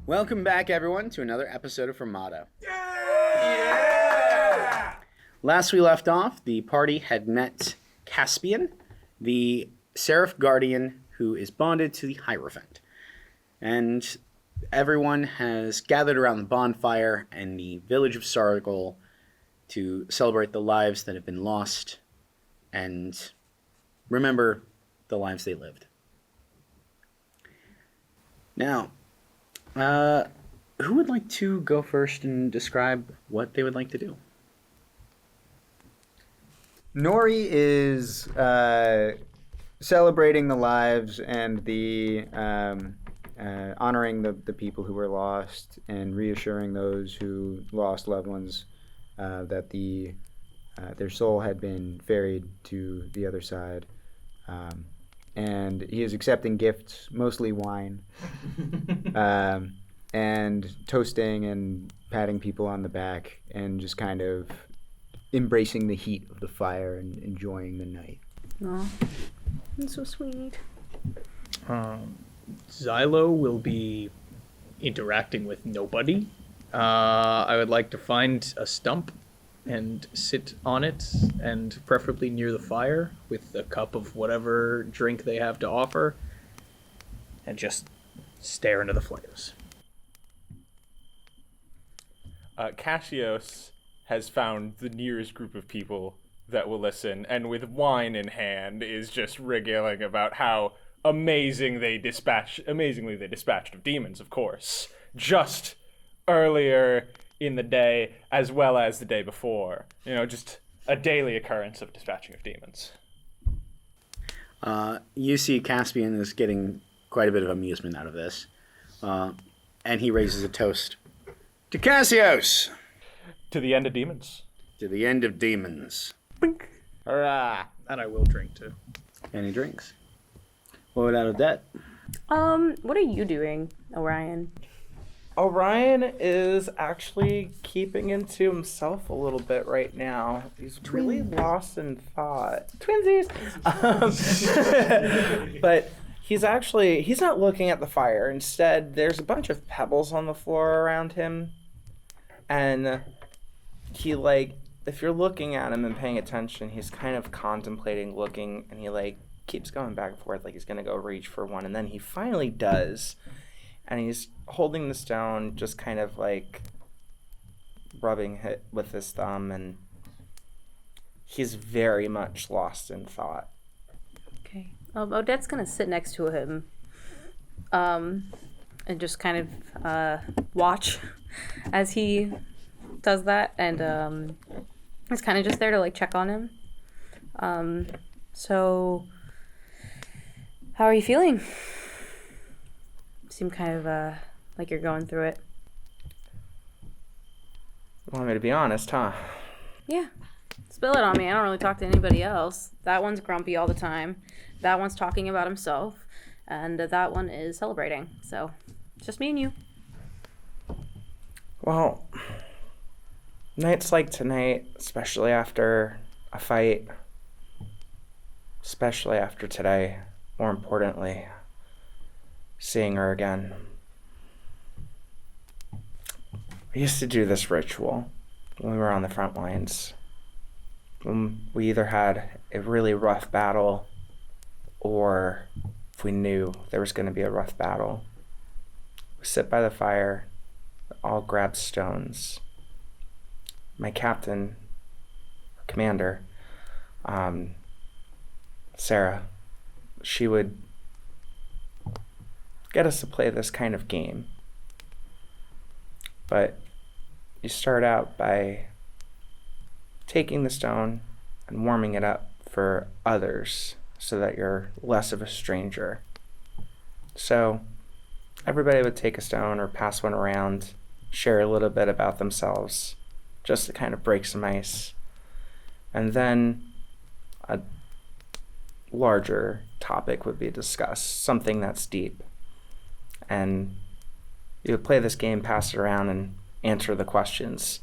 Welcome back, everyone, to another episode of Fermata. Yeah! Last we left off, the party had met Caspian, the Seraph Guardian who is bonded to the Hierophant. And everyone has gathered around the bonfire in the village of Sargol to celebrate the lives that have been lost and remember the lives they lived. Now, who would like to go first and describe what they would like to do? Nori is celebrating the lives and the honoring the people who were lost and reassuring those who lost loved ones that their soul had been ferried to the other side. And he is accepting gifts, mostly wine, and toasting and patting people on the back and just kind of embracing the heat of the fire and enjoying the night. Oh, that's so sweet. Xylo will be interacting with nobody. I would like to find a stump and sit on it, and preferably near the fire with a cup of whatever drink they have to offer, and just stare into the flames. Kacios has found the nearest group of people that will listen, and with wine in hand is just regaling about how amazingly they dispatched of demons, of course, just earlier in the day as well as the day before. You know, just a daily occurrence of dispatching of demons. You see Caspian is getting quite a bit of amusement out of this. And he raises a toast. To Kacios! To the end of demons. To the end of demons. Bink. Hurrah! And I will drink too. And he drinks. What about Odette? What are you doing, Orion? Orion is actually keeping into himself a little bit right now. He's really lost in thought. Twinsies! But he's not looking at the fire. Instead, there's a bunch of pebbles on the floor around him. And he, if you're looking at him and paying attention, he's kind of contemplating looking, and he, keeps going back and forth like he's going to go reach for one. And then he finally does. And he's holding the stone, just kind of rubbing it with his thumb, and he's very much lost in thought. Okay. Odette's gonna sit next to him, and just kind of watch as he does that, and he's kind of just there to check on him. So, how are you feeling? Seem kind of like you're going through it. Want me to be honest, huh? Yeah. Spill it on me. I don't really talk to anybody else. That one's grumpy all the time. That one's talking about himself. And that one is celebrating. So, it's just me and you. Well, nights like tonight, especially after a fight, especially after today, more importantly, seeing her again. We used to do this ritual when we were on the front lines. When we either had a really rough battle, or if we knew there was going to be a rough battle, we sit by the fire, all grab stones. My captain, commander, Sarah, she would get us to play this kind of game. But you start out by taking the stone and warming it up for others so that you're less of a stranger. So everybody would take a stone or pass one around, share a little bit about themselves, just to kind of break some ice. And then a larger topic would be discussed, something that's deep. And you would play this game, pass it around, and answer the questions.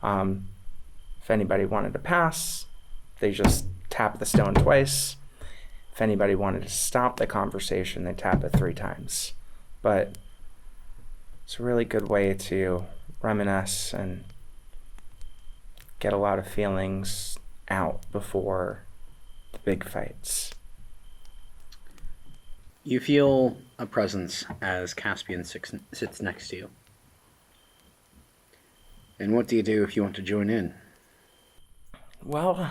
If anybody wanted to pass, they just tap the stone twice. If anybody wanted to stop the conversation, they tap it 3 times. But It's a really good way to reminisce and get a lot of feelings out before the big fights. You feel a presence as Caspian sits next to you. And what do you do if you want to join in? Well,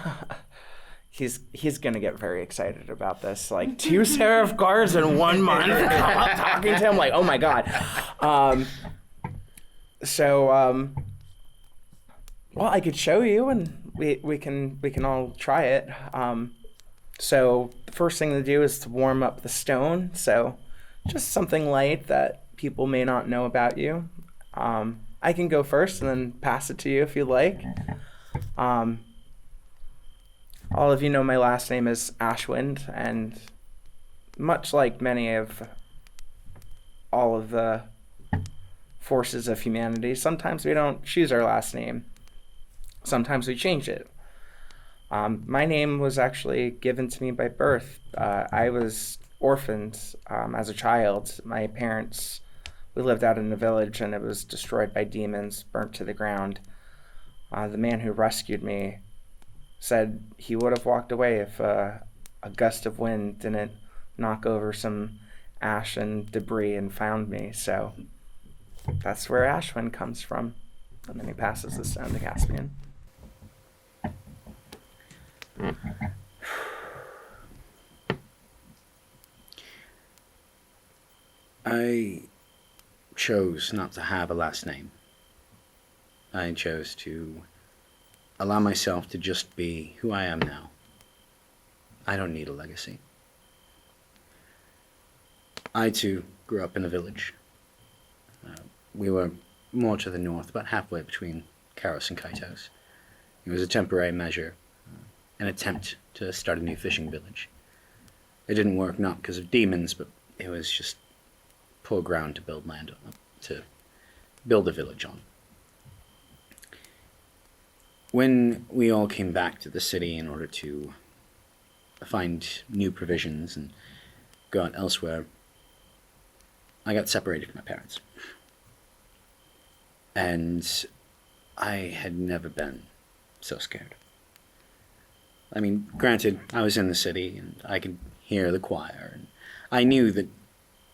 he's gonna get very excited about this. Like 2 Seraph guards in 1 month. I'm talking to him like, oh my god. Well, I could show you, and we can all try it. So the first thing to do is to warm up the stone. So just something light that people may not know about you. I can go first and then pass it to you if you'd like. All of you know my last name is Ashwind, and much like many of all of the forces of humanity, sometimes we don't choose our last name. Sometimes we change it. My name was actually given to me by birth. I was orphaned as a child. My parents, we lived out in a village and it was destroyed by demons, burnt to the ground. The man who rescued me said he would have walked away if a gust of wind didn't knock over some ash and debris and found me. So that's where Ashwind comes from. And then he passes the stone to Caspian. I chose not to have a last name. I chose to allow myself to just be who I am now. I don't need a legacy. I too grew up in a village. We were more to the north, about halfway between Kacios and Kacios. It was a temporary measure, an attempt to start a new fishing village. It didn't work, not because of demons, but it was just poor ground to build land on, to build a village on. When we all came back to the city in order to find new provisions and go out elsewhere, I got separated from my parents. And I had never been so scared. I mean, granted, I was in the city and I could hear the choir, and I knew that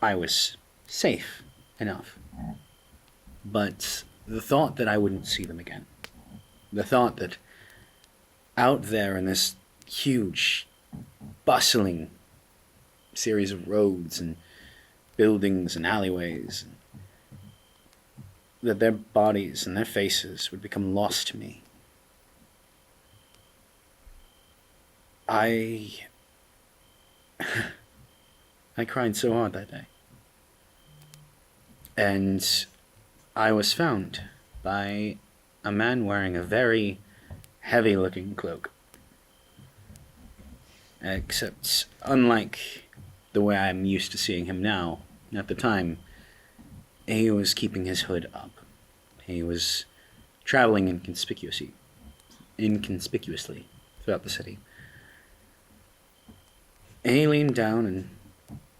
I was safe enough. But the thought that I wouldn't see them again, the thought that out there in this huge, bustling series of roads and buildings and alleyways, that their bodies and their faces would become lost to me. I cried so hard that day. And I was found by a man wearing a very heavy-looking cloak. Except, unlike the way I'm used to seeing him now, at the time, he was keeping his hood up. He was traveling inconspicuously throughout the city. And he leaned down and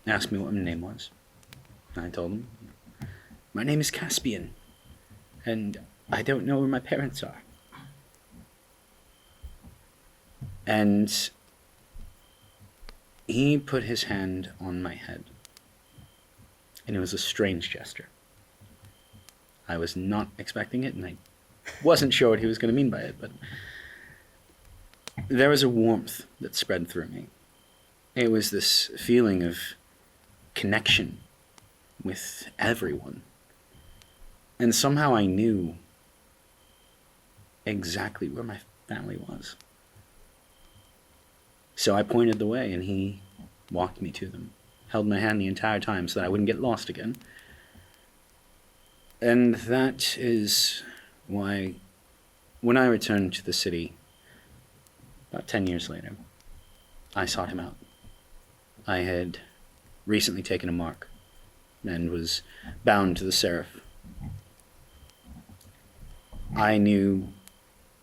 asked me what my name was. And I told him, my name is Caspian, and I don't know where my parents are. And he put his hand on my head, and it was a strange gesture. I was not expecting it, and I wasn't sure what he was going to mean by it, but there was a warmth that spread through me. It was this feeling of connection with everyone. And somehow I knew exactly where my family was. So I pointed the way, and he walked me to them, held my hand the entire time so that I wouldn't get lost again. And that is why, when I returned to the city, about 10 years later, I sought him out. I had recently taken a mark and was bound to the Seraph. I knew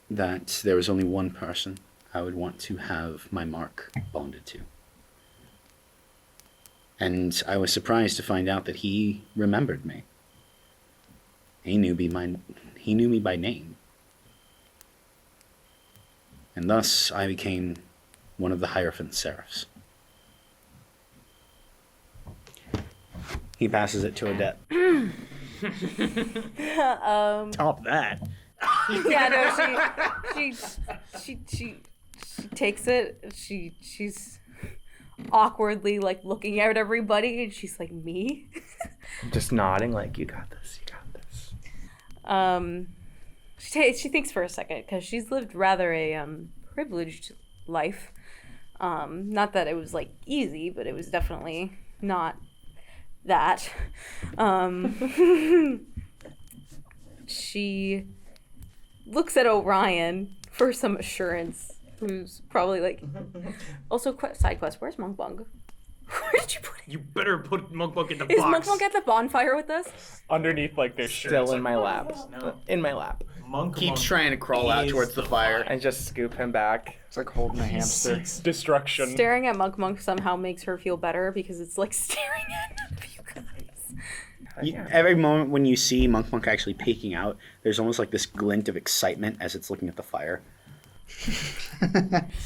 that there was only one person I would want to have my mark bonded to. And I was surprised to find out that he remembered me. He knew me by name. And thus I became one of the Hierophant Seraphs. He passes it to Odette. Top that. Yeah, no, she takes it. She's awkwardly like looking at everybody, and she's like, "Me?" Just nodding, like, you got this, you got this. She thinks for a second because she's lived rather a privileged life. Not that it was like easy, but it was definitely not that. She looks at Orion for some assurance, who's probably like, also side quest. Where's Monk Bung? Where did you put it? You better put Monk Monk in the Is box. Monk Monk at the bonfire with us? Underneath, like, their shirt. Still in my lap. No. In my lap. Monk Keeps trying to crawl out is towards the fire. And just scoop him back. It's like holding a hamster. Destruction. Staring at Monk Monk somehow makes her feel better because it's like staring at none of you guys. Every moment when you see Monk Monk actually peeking out, there's almost like this glint of excitement as it's looking at the fire.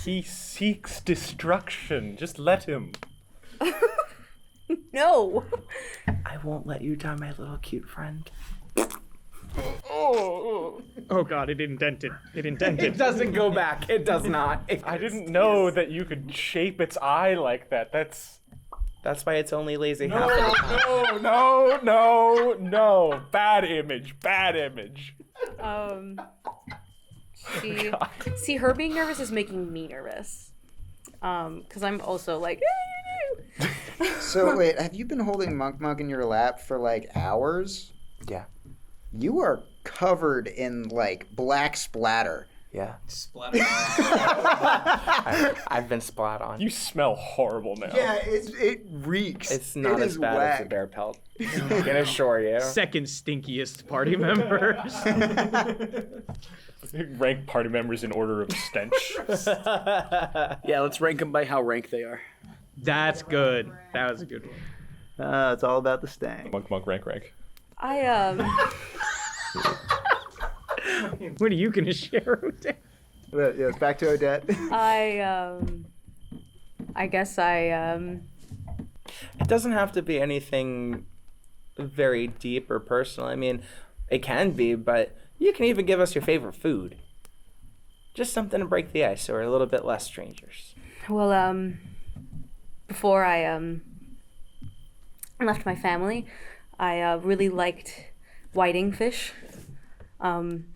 He seeks destruction. Just let him. No. I won't let you die, my little cute friend. Oh god, it indented. It It indented. doesn't go back. It does not. I didn't know that you could shape its eye like that. That's why it's only lazy half of the time. No. Bad image. See, her being nervous is making me nervous. Because I'm also like. So wait, have you been holding Monk Monk in your lap for like hours? Yeah. You are covered in like black splatter. Yeah. Splatter. I've been splat on. You smell horrible now. Yeah, it reeks. It's not It as is bad as the whack. bear pelt. I can assure you. Second stinkiest party members. Rank party members in order of stench. Yeah, let's rank them by how rank they are. That's good. That was a good one. It's all about the stank. Monk, rank. What are you gonna share with them? But, yeah, back to Odette. I guess It doesn't have to be anything very deep or personal. I mean, it can be, but you can even give us your favorite food. Just something to break the ice so we're a little bit less strangers. Well, before I left my family, I really liked whiting fish. And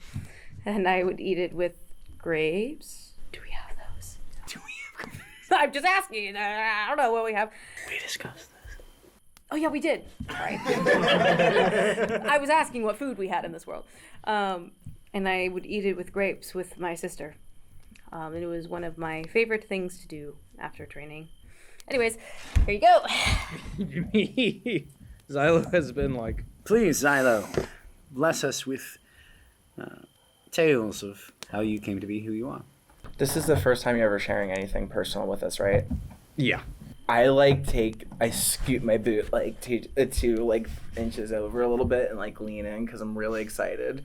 I would eat it with grapes. Do we have those? I'm just asking. I don't know what we have. We discussed this. Oh yeah, we did. Sorry. I was asking what food we had in this world. And I would eat it with grapes with my sister. And it was one of my favorite things to do after training. Anyways, here you go. Xylo has been like, Please, Xylo, bless us with tales of how you came to be who you are. This is the first time you're ever sharing anything personal with us, right? yeah. I scoot my boot like two like inches over a little bit and like lean in because I'm really excited.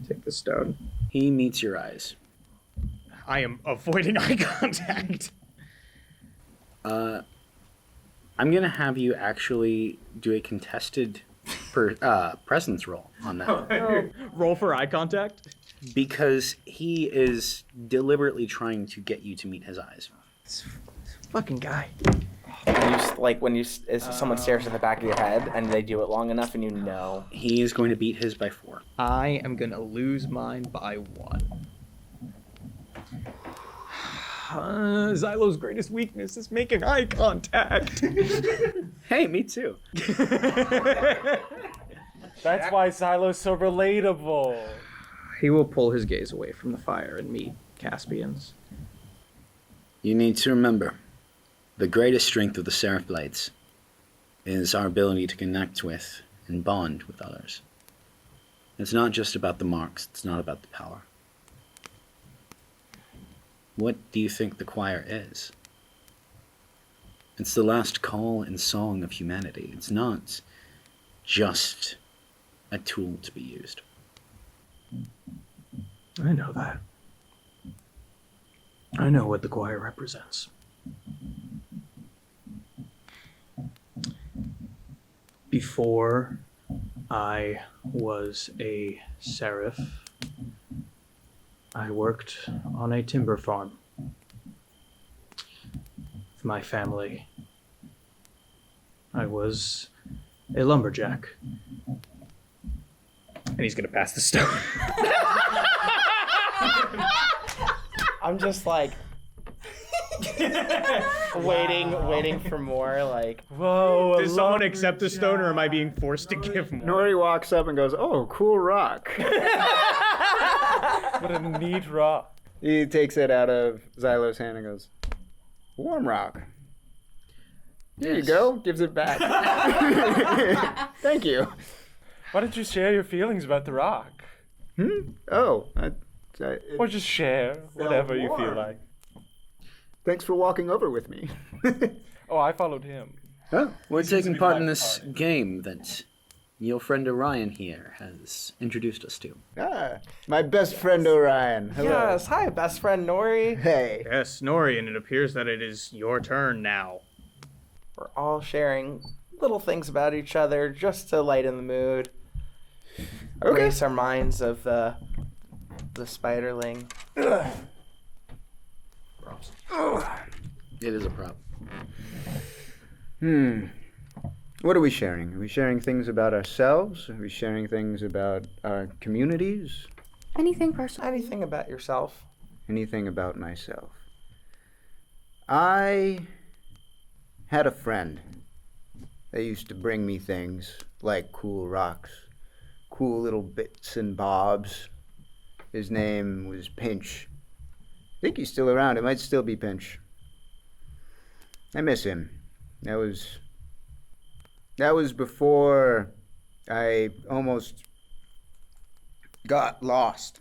Take the stone. He meets your eyes. I am avoiding eye contact. I'm gonna have you actually do a contested presence roll on that Roll for eye contact. because he is deliberately trying to get you to meet his eyes. Fucking guy. If someone stares at the back of your head and they do it long enough and you know. He is going to beat his by 4. I am gonna lose mine by 1. Xylo's greatest weakness is making eye contact. Hey, me too. That's why Xylo's so relatable. He will pull his gaze away from the fire and meet Caspian's. You need to remember, the greatest strength of the Seraph Blades is our ability to connect with and bond with others. It's not just about the marks, it's not about the power. What do you think the choir is? It's the last call and song of humanity. It's not just a tool to be used. I know that. I know what the choir represents. Before I was a seraph, I worked on a timber farm with my family. I was a lumberjack. And he's gonna pass the stone. I'm just like waiting for more. Like, Whoa! Does someone accept the stone, or am I being forced to give more? Nori walks up and goes, "Oh, cool rock." What a neat rock. He takes it out of Xylo's hand and goes, "Warm rock. Here you Yes. go." Gives it back. Thank you. Why don't you share your feelings about the rock? Oh, Or just share whatever you feel warm. like. thanks for walking over with me. Oh, I followed him. Oh, We're seems to taking be part the in life this party. game that your friend Orion here has introduced us to. my best friend Orion. Hello. yes, hi, best friend Nori. Hey. Yes, Nori, and it appears that it is your turn now. We're all sharing little things about each other just to lighten the mood. Okay. Erase our minds of the spiderling. It is a problem. What are we sharing? Are we sharing things about ourselves? Are we sharing things about our communities? Anything personal? Anything about yourself? Anything about myself? I had a friend that used to bring me things like cool rocks, cool little bits and bobs. His name was Pinch. I think he's still around. It might still be Pinch. I miss him. That was before I almost got lost.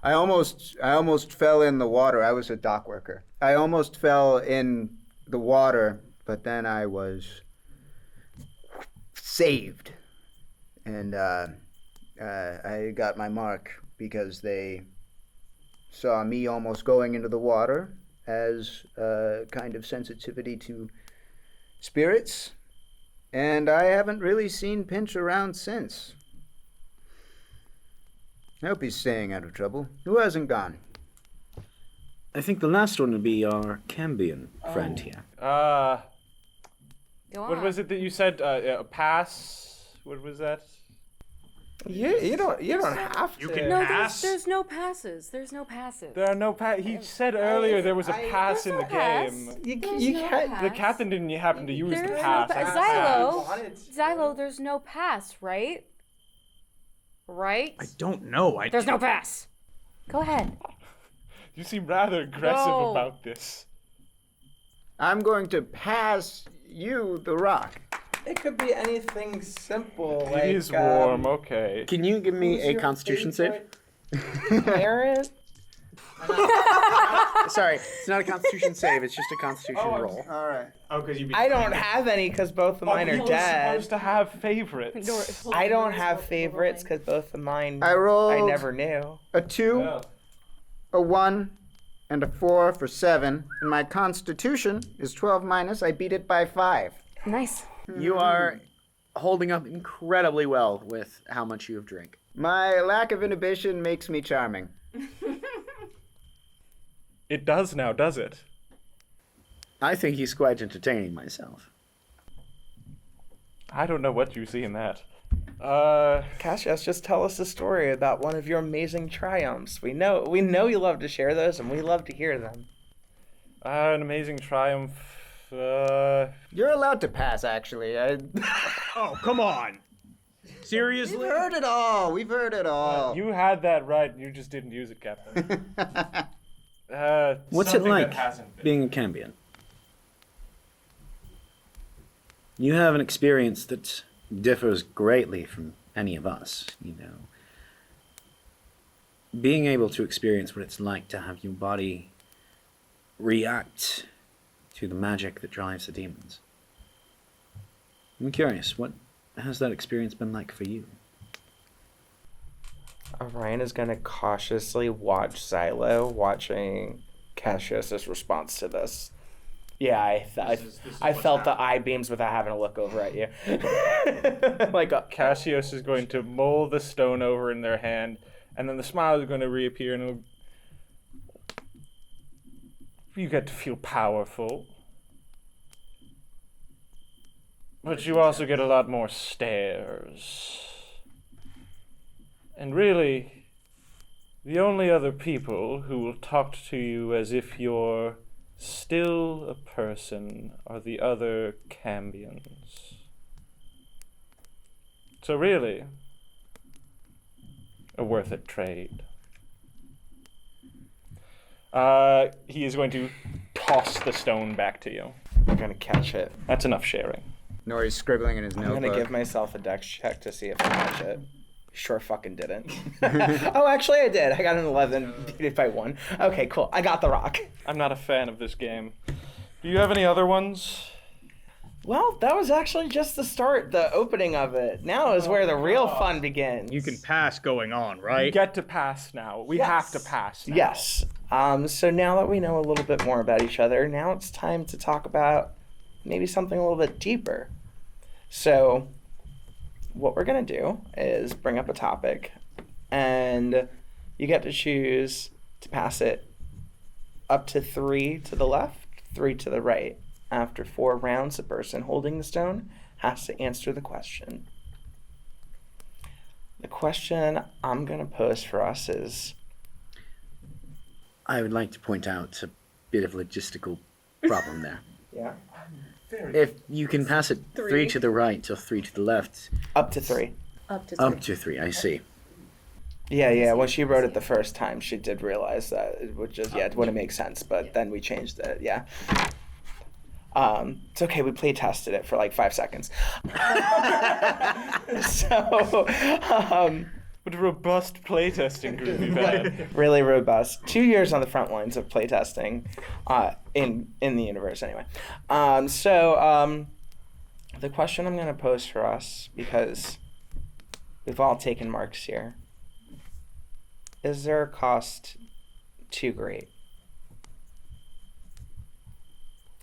I almost fell in the water. I was a dock worker. I almost fell in the water, but then I was saved. And I got my mark because they saw me almost going into the water as a kind of sensitivity to spirits. And I haven't really seen Pinch around since. I hope he's staying out of trouble. Who hasn't gone? I think the last one would be our Cambion friend here. Uh, Go what on. was it that you said? A pass? What was that? You don't have to. You can No, pass. there's no passes. There's no passes. There are no pass. He said earlier there was a pass in the game. You no can't. pass. The captain didn't happen to use the There's pass. no I pass. got Xylo, there's no pass, right? Right? I don't know. There's no pass. Go ahead. You seem rather aggressive No. about this. I'm going to pass you the rock. It could be anything simple. It is warm, okay. Can you give me a Constitution save? Parent? Sorry, it's not a Constitution save. It's just a Constitution roll. All right. Oh, because you. I don't have any because both of mine are People dead. supposed to have favorites. I don't have favorites because both of mine I rolled I never knew. a 2, a 1, and a 4 for 7. And my Constitution is 12 minus. I beat it by 5. Nice. You are holding up incredibly well with how much you have drank. My lack of inhibition makes me charming. It does now, does it? I think he's quite entertaining myself. I don't know what you see in that. Kacios, just tell us a story about one of your amazing triumphs. We know you love to share those, and we love to hear them. An amazing triumph. You're allowed to pass, actually. Oh, come on. Seriously? We've heard it all. We've heard it all. You had that right. You just didn't use it, Captain. What's it Something like that hasn't been. being a Cambion? You have an experience that differs greatly from any of us, you know. Being able to experience what it's like to have your body react to the magic that drives the demons. I'm curious, what has that experience been like for you? Orion is going to cautiously watch Xylo, watching Kacios' response to this. Yeah, I felt the eye beams without having to look over at you. Like Kacios is going to mull the stone over in their hand, and then the smile is going to reappear, and you get to feel powerful. But you also get a lot more stares. And really, the only other people who will talk to you as if you're still a person are the other Cambions. So really, a worth it trade. He is going to toss the stone back to you. I'm going to catch it. That's enough sharing. Nori's scribbling in his I'm notebook. going to give myself a dex check to see if I catch it. Sure fucking didn't. Oh, actually I did. I got an 11, beat it by 1. Okay, cool. I got the rock. I'm not a fan of this game. Do you have any other ones? Well, that was actually just the start, the opening of it. Now is where the real fun begins. You can pass going on, right? We get to pass now. We have to pass now. Yes. So now that we know a little bit more about each other, now it's time to talk about maybe something a little bit deeper. So what we're going to do is bring up a topic, and you get to choose to pass it up to 3 to the left, 3 to the right. After 4 rounds, the person holding the stone has to answer the question. The question I'm going to pose for us is... I would like to point out a bit of logistical problem there. Yeah? If you can pass it 3 to the right or 3 to the left. Up to 3. Up to 3. Up to 3, I see. Yeah. When she wrote it the first time, she did realize that it would just, it wouldn't make sense, but then we changed it, yeah. It's okay, we play tested it for like 5 seconds. What a robust playtesting group we've had. Really robust. 2 years on the front lines of playtesting, in the universe anyway. The question I'm going to pose for us, because we've all taken marks here, is there a cost too great?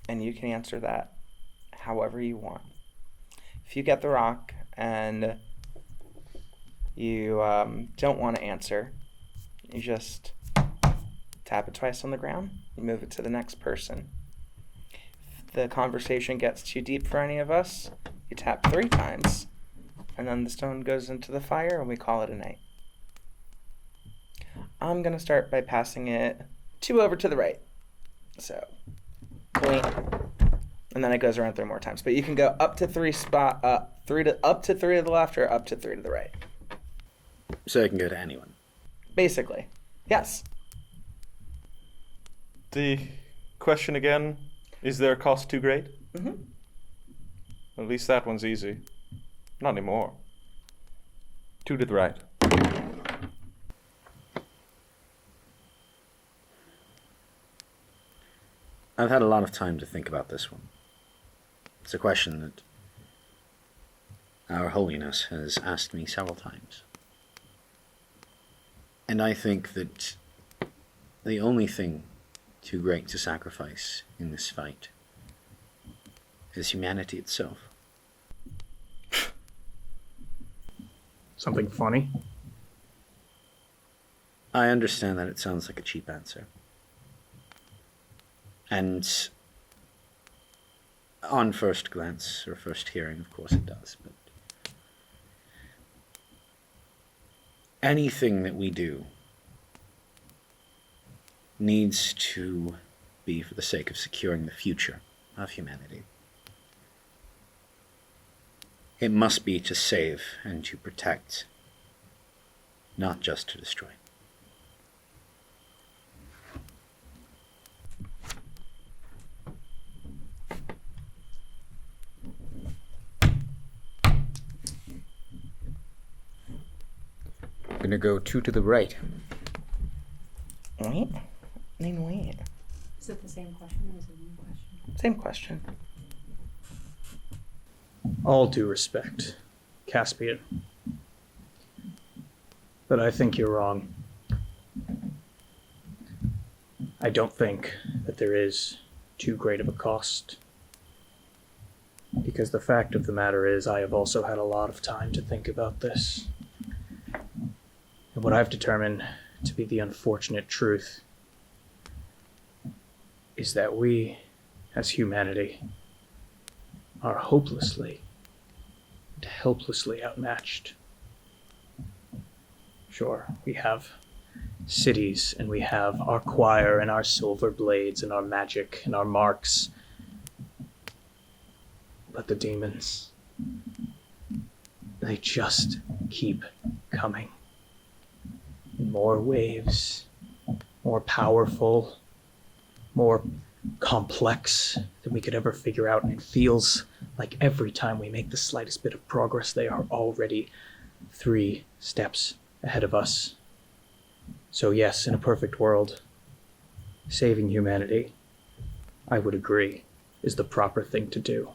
And you can answer that however you want. If you get the rock and you don't want to answer, you just tap it twice on the ground, you move it to the next person. If the conversation gets too deep for any of us, you tap 3 times, and then the stone goes into the fire and we call it a night. I'm going to start by passing it 2 over to the right. So, point, and then it goes around 3 more times. But you can go up to 3 up to 3 to the left or up to 3 to the right. So it can go to anyone. Basically, yes. The question again, is there a cost too great? Mm-hmm. At least that one's easy. Not anymore. 2 to the right. I've had a lot of time to think about this one. It's a question that Our Holiness has asked me several times. And I think that the only thing too great to sacrifice in this fight is humanity itself. Something funny? I understand that it sounds like a cheap answer. And on first glance, or first hearing, of course it does, but anything that we do needs to be for the sake of securing the future of humanity. It must be to save and to protect, not just to destroy. I'm gonna go 2 to the right. Wait. Wait. Is it the same question or is it a new question? Same question. All due respect, Caspian. But I think you're wrong. I don't think that there is too great of a cost. Because the fact of the matter is, I have also had a lot of time to think about this. And what I've determined to be the unfortunate truth is that we, as humanity, are hopelessly and helplessly outmatched. Sure, we have cities, and we have our choir, and our silver blades, and our magic, and our marks. But the demons, they just keep coming. In more waves, more powerful, more complex than we could ever figure out, and it feels like every time we make the slightest bit of progress, they are already 3 steps ahead of us. So yes, in a perfect world, saving humanity, I would agree, is the proper thing to do.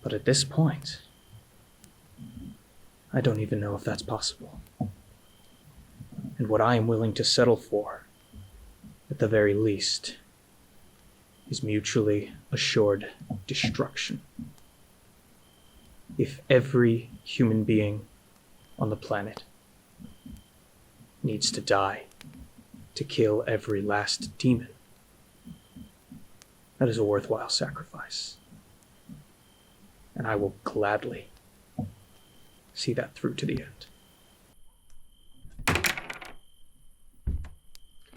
But at this point, I don't even know if that's possible. And what I am willing to settle for, at the very least, is mutually assured destruction. If every human being on the planet needs to die to kill every last demon, that is a worthwhile sacrifice. And I will gladly see that through to the end.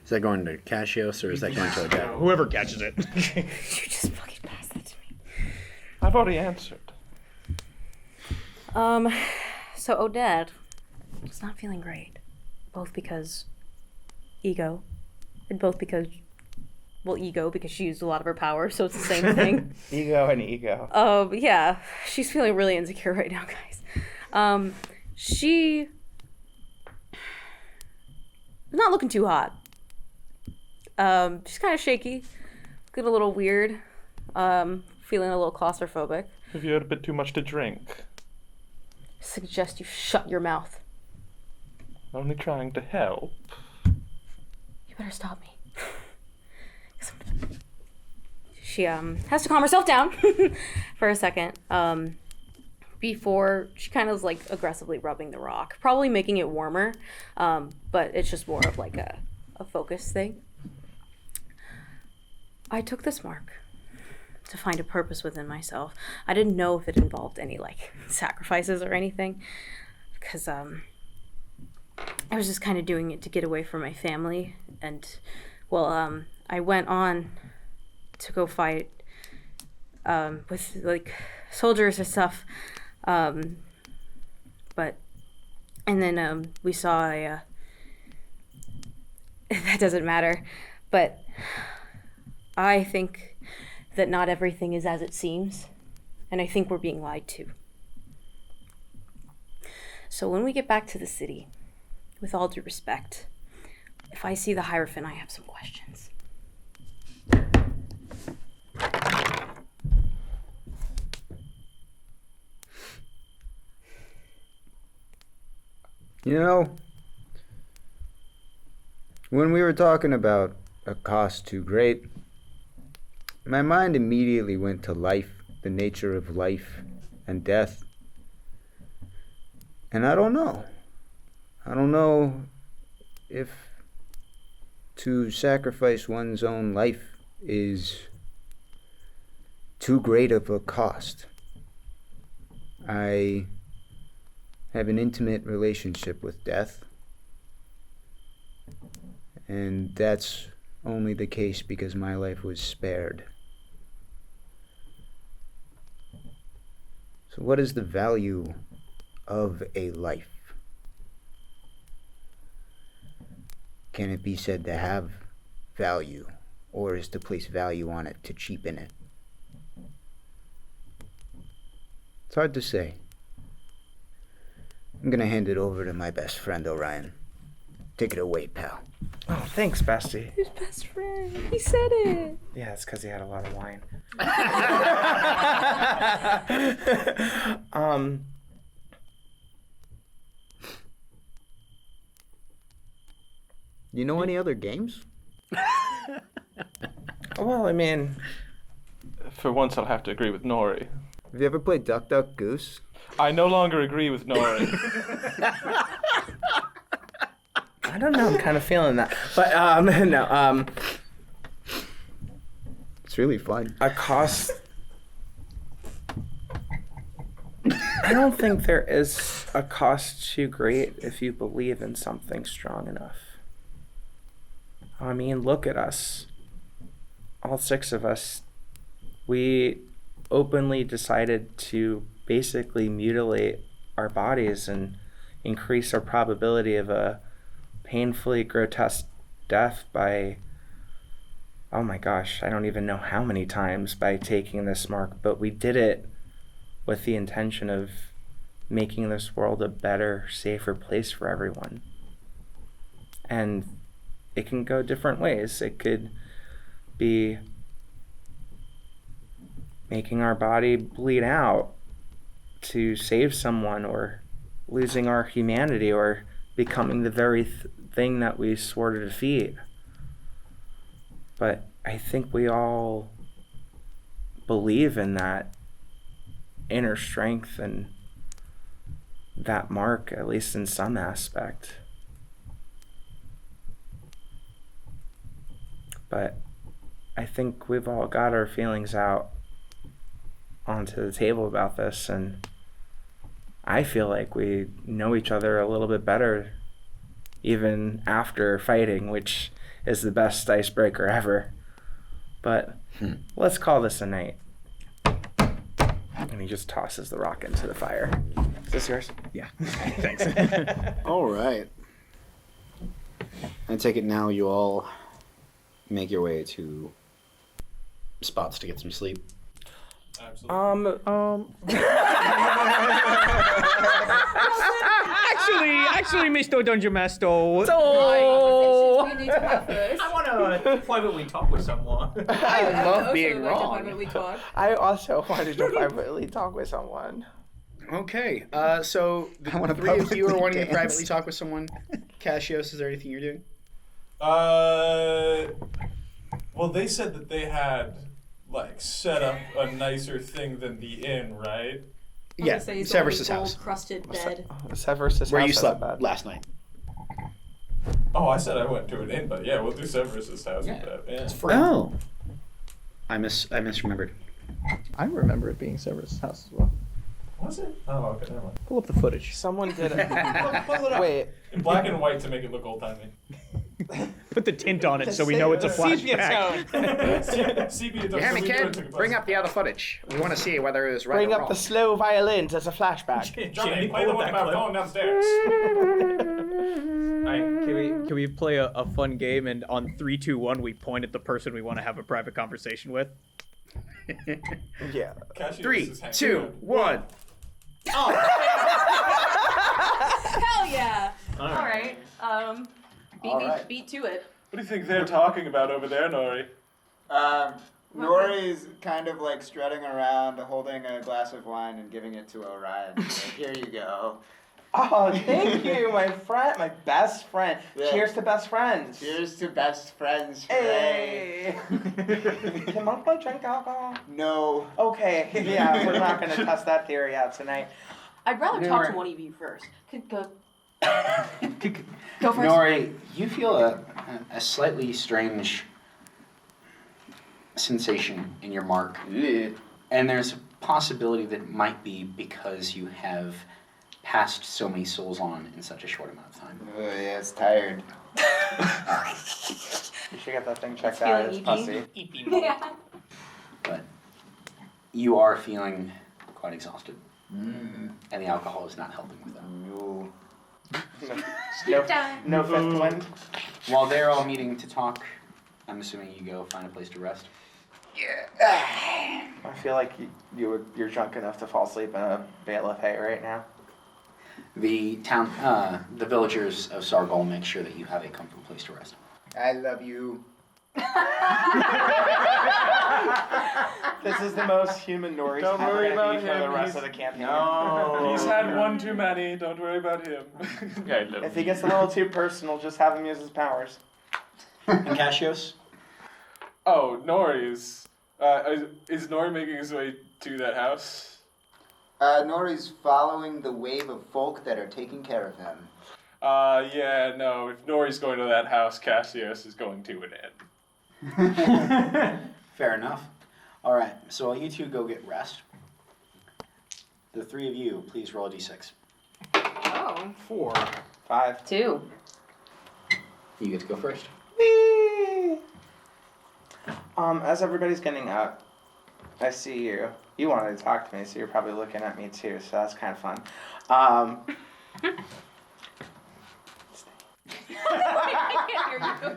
Is that going to Kacios or is that going to Odette? Whoever catches it. You just fucking passed that to me. I've already answered. So Odette was not feeling great. Both because ego, and both because, well, ego, because she used a lot of her power, so it's the same thing. Ego and ego. Yeah, she's feeling really insecure right now, guys. She's not looking too hot. She's kind of shaky, looking a little weird, feeling a little claustrophobic. Have you had a bit too much to drink? Suggest you shut your mouth. Only trying to help. You better stop me. She has to calm herself down for a second before she kind of is like aggressively rubbing the rock, probably making it warmer, but it's just more of like a focus thing. I took this mark to find a purpose within myself. I didn't know if it involved any like sacrifices or anything, because I was just kind of doing it to get away from my family, and well, I went on to go fight with like soldiers and stuff, but and then we saw a that doesn't matter, but I think that not everything is as it seems, and I think we're being lied to. So when we get back to the city, with all due respect, if I see the Hierophant, I have some questions. You know, when we were talking about a cost too great, my mind immediately went to life, the nature of life and death. And I don't know. I don't know if to sacrifice one's own life is too great of a cost. I have an intimate relationship with death, and that's only the case because my life was spared. So what is the value of a life? Can it be said to have value, or is to place value on it to cheapen it? It's hard to say. I'm gonna hand it over to my best friend, Orion. Take it away, pal. Oh, thanks, bestie. His best friend. He said it. Yeah, it's because he had a lot of wine. You know any other games? Well, I mean, For once, I'll have to agree with Nori. Have you ever played Duck Duck Goose? I no longer agree with Nori. I don't know. I'm kind of feeling that. But, no, It's really fun. a cost... I don't think there is a cost too great if you believe in something strong enough. I mean, look at us. All 6 of us. We openly decided to basically mutilate our bodies and increase our probability of a painfully grotesque death by, oh my gosh, I don't even know how many times by taking this mark, but we did it with the intention of making this world a better, safer place for everyone. And it can go different ways. It could be making our body bleed out to save someone, or losing our humanity, or becoming the very thing that we swore to defeat. But I think we all believe in that inner strength and that mark, at least in some aspect. But I think we've all got our feelings out onto the table about this, and I feel like we know each other a little bit better even after fighting, which is the best icebreaker ever. But let's call this a night. And he just tosses the rock into the fire. Is this yours? Yeah. Thanks. All right. I take it now you all make your way to spots to get some sleep. Absolutely. Actually, Mr. Dungeon Master. So we need to go first. I want to privately talk with someone. I love being wrong. Privately talk. I also wanted to privately talk with someone. Okay. So the I wanna 3 of you are publicly wanting to dance. privately talk with someone. Cassios, is there anything you're doing? Well, they said that they had set up a nicer thing than the inn, right? Yeah, Severus's house. Crusted bed. Severus's Where house you has a slept bed. last night. Oh, I said I went to an inn, but yeah, we'll do Severus's house with that. Yeah. It's free. Oh. I misremembered. I remember it being Severus' house as well. Was it? Oh, okay, never mind. Pull up the footage. Someone did it. Pull it up. Wait. In black and white to make it look old timey. Put the tint on it so we know it's a flashback. Sepia You hear me, we knew it kid? took a Bring place. up the other footage. We want to see whether it was right Bring or up wrong. the slow violins as a flashback. Johnny, play the one about falling downstairs. Can we play a fun game, and on 3, 2, 1 we point at the person we want to have a private conversation with? Yeah. Kacios 3, is hanging 2, out. 1. Hell yeah! All right. Beat to it. What do you think they're talking about over there, Nori? Nori's kind of like strutting around, holding a glass of wine and giving it to Orion. Like, here you go. Oh, thank you, my friend, my best friend. Yeah. Cheers to best friends. Cheers to best friends. Hey. Can Monk drink alcohol? No. Okay, yeah, we're not going to test that theory out tonight. I'd rather talk to one of you first. Go first. Nori, you feel a slightly strange sensation in your mark. And there's a possibility that it might be because you have passed so many souls on in such a short amount of time. Oh, yeah, it's tired. You should get that thing checked It's out. feeling It's pussy. Yeah. But you are feeling quite exhausted. And the alcohol is not helping with that. No. No fifth wind. While they're all meeting to talk, I'm assuming you go find a place to rest. I feel like you're drunk enough to fall asleep in a bale of hay right now. The villagers of Sargol make sure that you have a comfortable place to rest. I love you. This is the most human Nori's Don't ever worry gonna be about for the him, rest he's- of the campaign. No. He's had one too many. Don't worry about him. Yeah, I love If he gets a little too personal, just have him use his powers. And Kacios? Oh, Nori is Nori making his way to that house? Nori's following the wave of folk that are taking care of him. Yeah, no. If Nori's going to that house, Kacios is going to an end. Fair enough. All right, so while you two go get rest, the three of you, please roll a d6. Oh. 4, 5. 2. You get to go first. Whee! As everybody's getting up, I see you. You wanted to talk to me, so you're probably looking at me too, so that's kind of fun.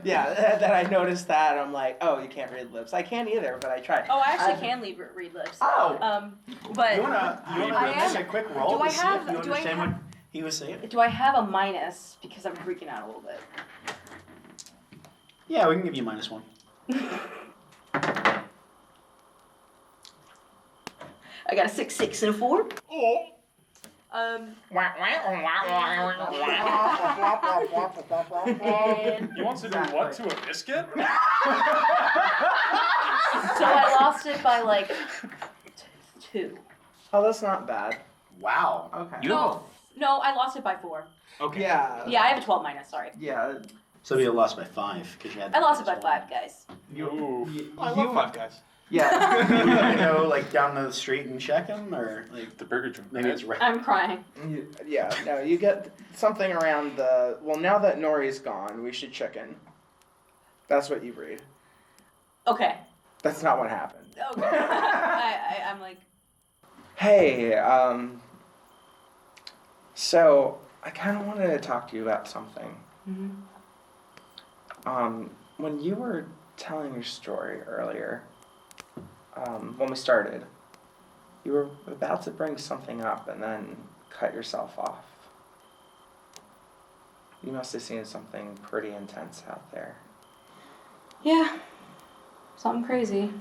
Yeah, then I noticed that. I'm like, oh, you can't read lips. I can't either, but I tried. Oh, I actually can read lips. Oh. But You wanna make a quick roll do I to see have- if you do I understand have- what he was saying? do I have a minus because I'm freaking out a little bit? Yeah, we can give you -1. I got a 6, 6, and a 4. And He wants to do what to a biscuit? so I lost it by like 2. Oh, that's not bad. Wow. Okay. You have No, I lost it by 4. okay. Yeah. Yeah, I have a 12 minus. Sorry, Yeah. So you lost by 5 because you had. I lost it by 5, guys. Ooh. I love 5 guys. Yeah. You want to go like down the street and check him, or like The burger joint. maybe it's right. I'm crying. Yeah, no, you get something around the. Well, now that Nori's gone, we should chicken. That's what you read. Okay. That's not what happened. Okay. I'm like, Hey, so I kind of wanted to talk to you about something. When you were telling your story earlier, when we started, you were about to bring something up and then cut yourself off. You must have seen something pretty intense out there. yeah, something crazy.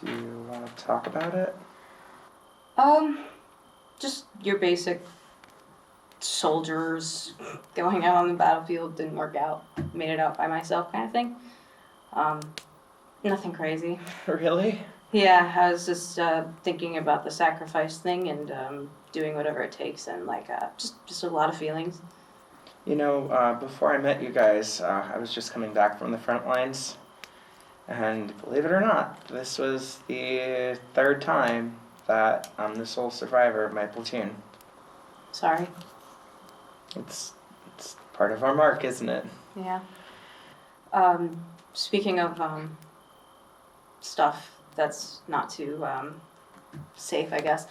Do you want to talk about it? Just your basic soldiers going out on the battlefield, didn't work out, made it out by myself kind of thing. Nothing crazy. Really? Yeah, I was just thinking about the sacrifice thing and doing whatever it takes, and like just a lot of feelings. You know, before I met you guys, I was just coming back from the front lines. And believe it or not, this was the 3rd time that I'm the sole survivor of my platoon. Sorry. It's part of our mark, isn't it? Yeah. Speaking of stuff that's not too safe, I guess.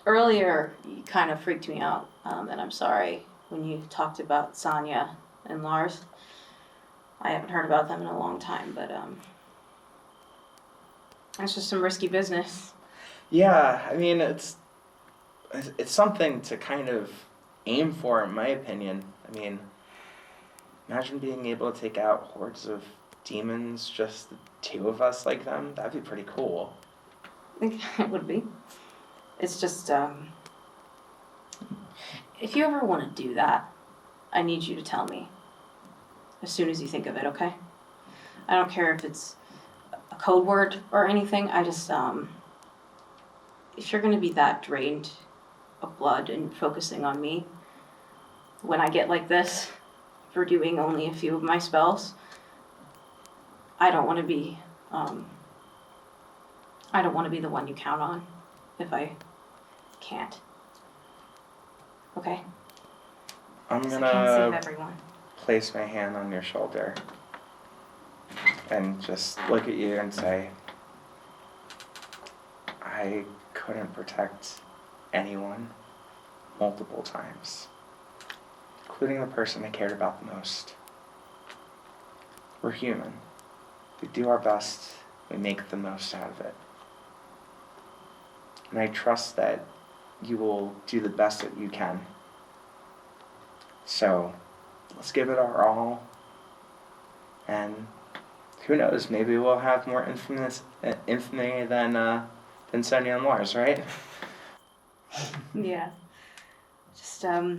Earlier, you kind of freaked me out, and I'm sorry when you talked about Sonya and Lars. I haven't heard about them in a long time, but it's just some risky business. Yeah, I mean, it's something to kind of aim for, in my opinion. I mean, imagine being able to take out hordes of demons, just the 2 of us like them. That'd be pretty cool. It would be. It's just, if you ever want to do that, I need you to tell me. As soon as you think of it, okay? I don't care if it's a code word or anything. I just, if you're going to be that drained of blood and focusing on me, when I get like this, for doing only a few of my spells, I don't want to be, the one you count on if I can't. Okay? I'm 'Cause I can't save gonna everyone. place my hand on your shoulder and just look at you and say, I couldn't protect anyone multiple times, including the person I cared about the most. We're human. We do our best. We make the most out of it. And I trust that you will do the best that you can. So, let's give it our all And who knows? Maybe we'll have more infamy than Sonya and Lars, right? Yeah. Just, try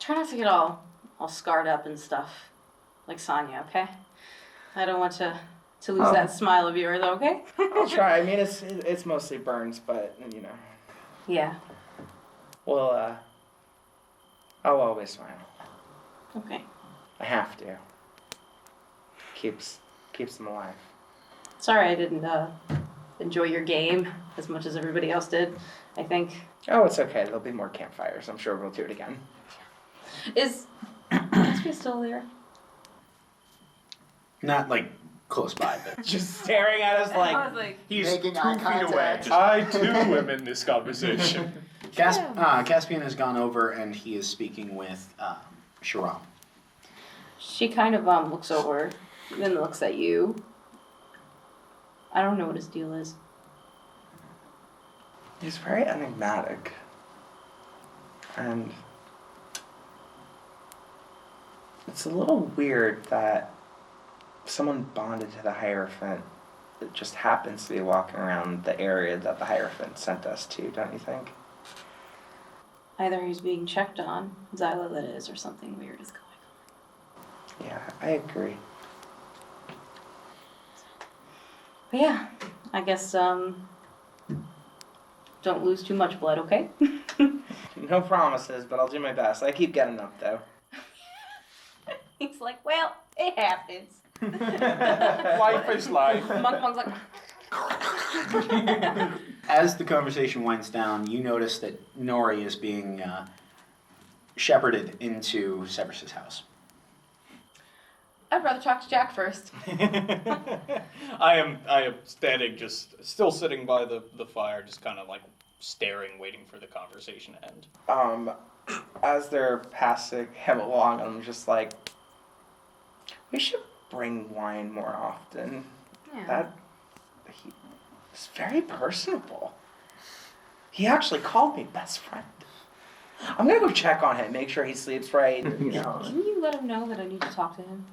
not to get all scarred up and stuff. Like Sonya, okay? I don't want to lose that smile of yours, okay? I'll try. I mean, it's mostly burns, but, you know. Yeah. Well, I'll always smile. Okay. I have to. Keeps them alive. Sorry I didn't, enjoy your game as much as everybody else did, I think. Oh, it's okay. There'll be more campfires. I'm sure we'll do it again. Is Caspian still there? Not like close by, but Just staring at us I was like, He's Making 2 eye feet away. contact. I too am in this conversation. Caspian has gone over and he is speaking with Sharam. she kind of, looks over, then looks at you. I don't know what his deal is. He's very enigmatic. And it's a little weird that someone bonded to the Hierophant that just happens to be walking around the area that the Hierophant sent us to, don't you think? Either he's being checked on, Xylo that is, or something weird is going on. Yeah, I agree. But yeah, I guess, don't lose too much blood, okay? No promises, but I'll do my best. I keep getting up, though. He's like, well, it happens. Life is life. Monk's like, As the conversation winds down, you notice that Nori is being shepherded into Severus's house. I'd rather talk to Jack first. I am standing, just still sitting by the fire, just kind of like staring, waiting for the conversation to end. As they're passing him along, I'm just like, we should bring wine more often. Yeah. He's very personable. He actually called me best friend. I'm gonna go check on him, make sure he sleeps right. You know. Can you let him know that I need to talk to him?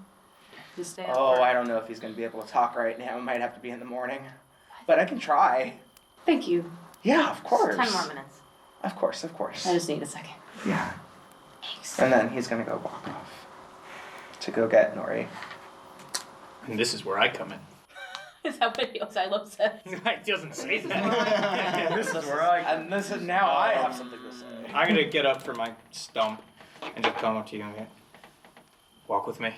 Just stay up Oh, for- I don't know if he's gonna be able to talk right now. It might have to be in the morning, but I can try. Thank you. Yeah, of course. 10 more minutes. Of course, of course. I just need a second. Yeah. And then he's gonna go walk off to go get Nori. And this is where I come in. Is that what Xylo said? It doesn't say that. This is where I. And this is now I have something to say. I'm gonna get up from my stump and just come up to you and walk with me.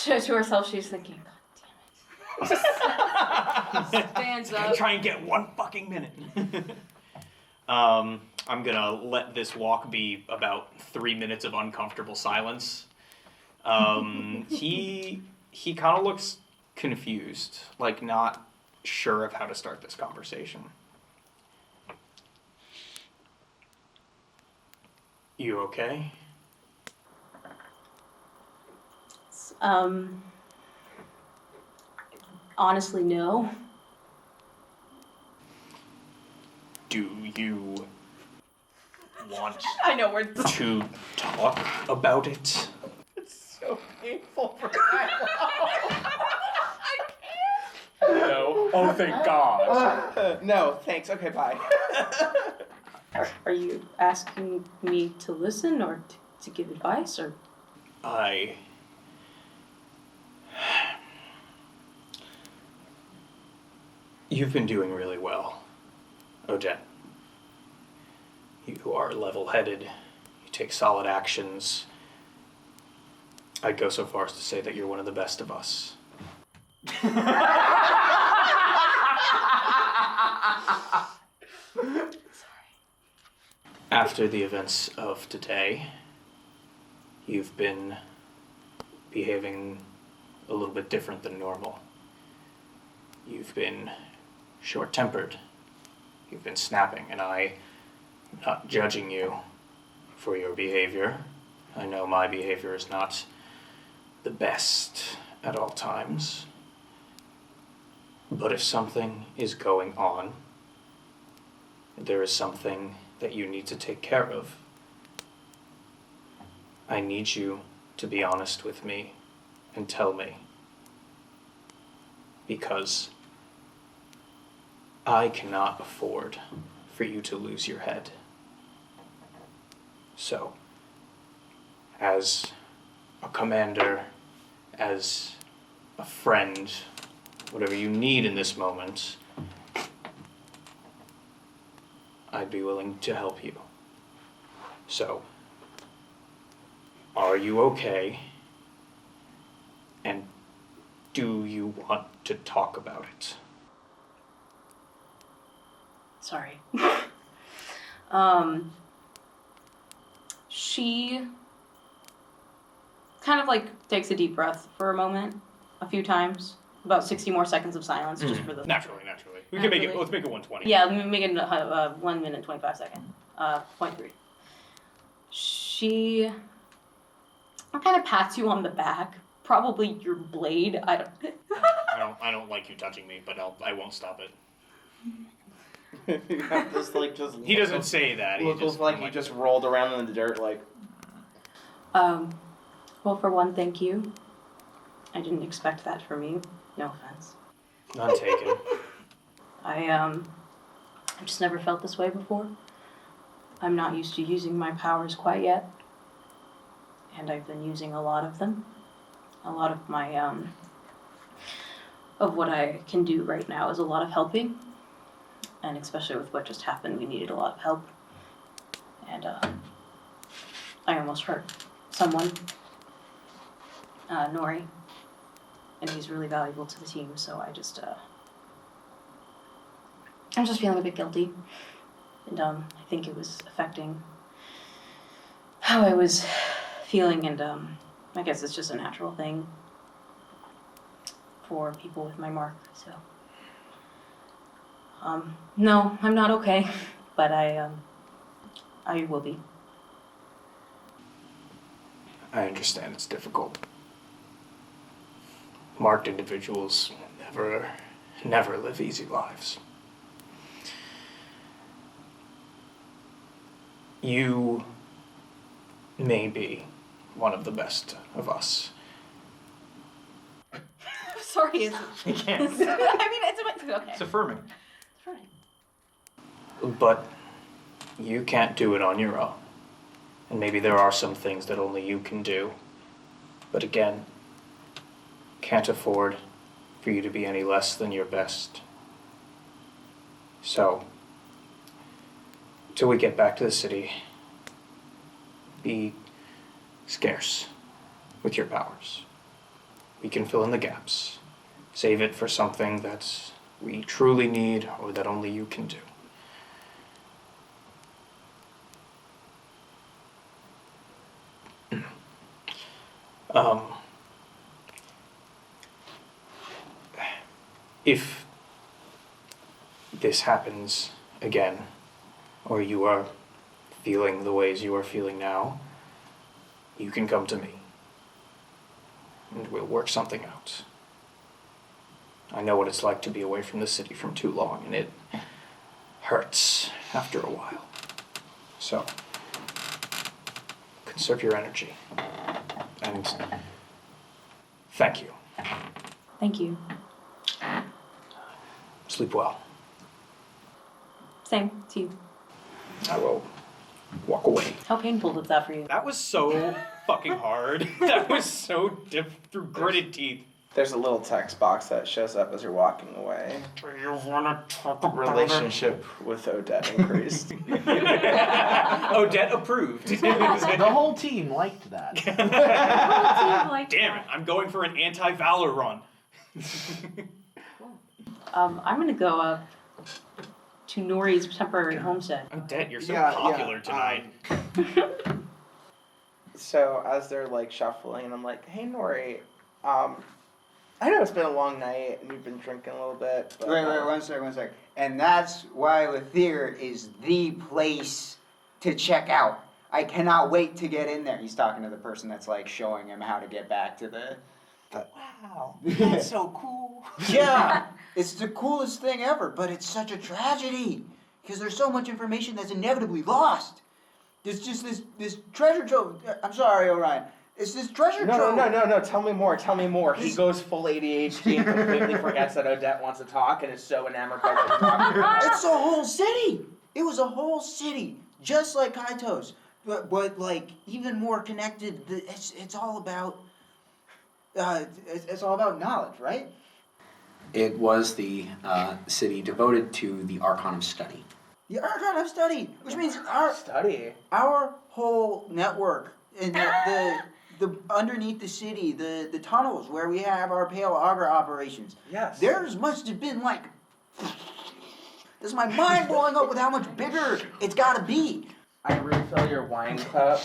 To herself, she's thinking, God damn it. Stands up. Try and get 1 fucking minute. I'm gonna let this walk be about 3 minutes of uncomfortable silence. He kind of looks confused, like not sure of how to start this conversation. You okay? Honestly, no. Do you want I know we're. to talk about it? So painful for No. Oh, thank God. No, thanks. Okay, bye. Are you asking me to listen or to give advice or? You've been doing really well, Odette. You are level-headed. You take solid actions. I'd go so far as to say that you're one of the best of us. After the events of today, you've been behaving a little bit different than normal. You've been short-tempered. You've been snapping, and I'm not judging you for your behavior. I know my behavior is not the best at all times. But if something is going on, there is something that you need to take care of, I need you to be honest with me and tell me. Because I cannot afford for you to lose your head. So, as a commander, as a friend, whatever you need in this moment, I'd be willing to help you. So, are you okay? And do you want to talk about it? Sorry. She kind of like takes a deep breath for a moment, a few times. About 60 more seconds of silence just for the... Naturally. We can make it. Naturally. Let's make it 120. Yeah, let me make it 1 minute, 25 seconds. 0.3. She kind of pats you on the back. Probably your blade. I don't like you touching me, but I won't stop it. He doesn't say that. Looks like he just rolled around in the dirt like... Well, for one, thank you. I didn't expect that from you. No offense. None taken. I've just never felt this way before. I'm not used to using my powers quite yet. And I've been using a lot of them. A lot of my, of what I can do right now is a lot of helping. And especially with what just happened, we needed a lot of help. And, I almost hurt someone. Nori. And he's really valuable to the team, so I'm just feeling a bit guilty. And, I think it was affecting how I was feeling, and, I guess it's just a natural thing for people with my mark, so. No, I'm not okay, but I will be. I understand it's difficult. Marked individuals never live easy lives. You may be one of the best of us. Sorry, it's... You can't. I mean, it's okay. It's affirming. It's fine. But you can't do it on your own. And maybe there are some things that only you can do. But again, can't afford for you to be any less than your best. So, till we get back to the city, be scarce with your powers. We can fill in the gaps. Save it for something that we truly need or that only you can do. If this happens again, or you are feeling the ways you are feeling now, you can come to me, and we'll work something out. I know what it's like to be away from the city for too long, and it hurts after a while. So, conserve your energy, and thank you. Thank you. Sleep well. Same to you. I will walk away. How painful was that for you? That was so fucking hard. That was so through gritted teeth. There's a little text box that shows up as you're walking away. You wanna talk about Relationship with Odette increased. Odette approved. The whole team liked that. Damn it, I'm going for an anti-Valor run. I'm gonna go up to Nori's temporary homestead. Odette, you're so Yeah, popular yeah, tonight. So as they're like shuffling, I'm like, "Hey Nori, I know it's been a long night and you've been drinking a little bit." But, Wait, one sec. And that's why Lathir is the place to check out. I cannot wait to get in there. He's talking to the person that's like showing him how to get back to the... Wow, that's so cool. Yeah, it's the coolest thing ever, but it's such a tragedy. Because there's so much information that's inevitably lost. There's just this treasure trove. I'm sorry, Orion. It's this treasure No, trove. no. Tell me more. He goes full ADHD and completely forgets that Odette wants to talk and is so enamored by what you're talking about. It's a whole city. It was a whole city, just like Kacios, but like even more connected. It's all about it's all about knowledge, right? It was the city devoted to the Archon of Study. The Archon of Study, which means Study. our whole network in the underneath the city, the tunnels where we have our Pale Augur operations. Yes. Theirs must have been like. This is my mind blowing up with how much bigger it's got to be. I refill your wine cup.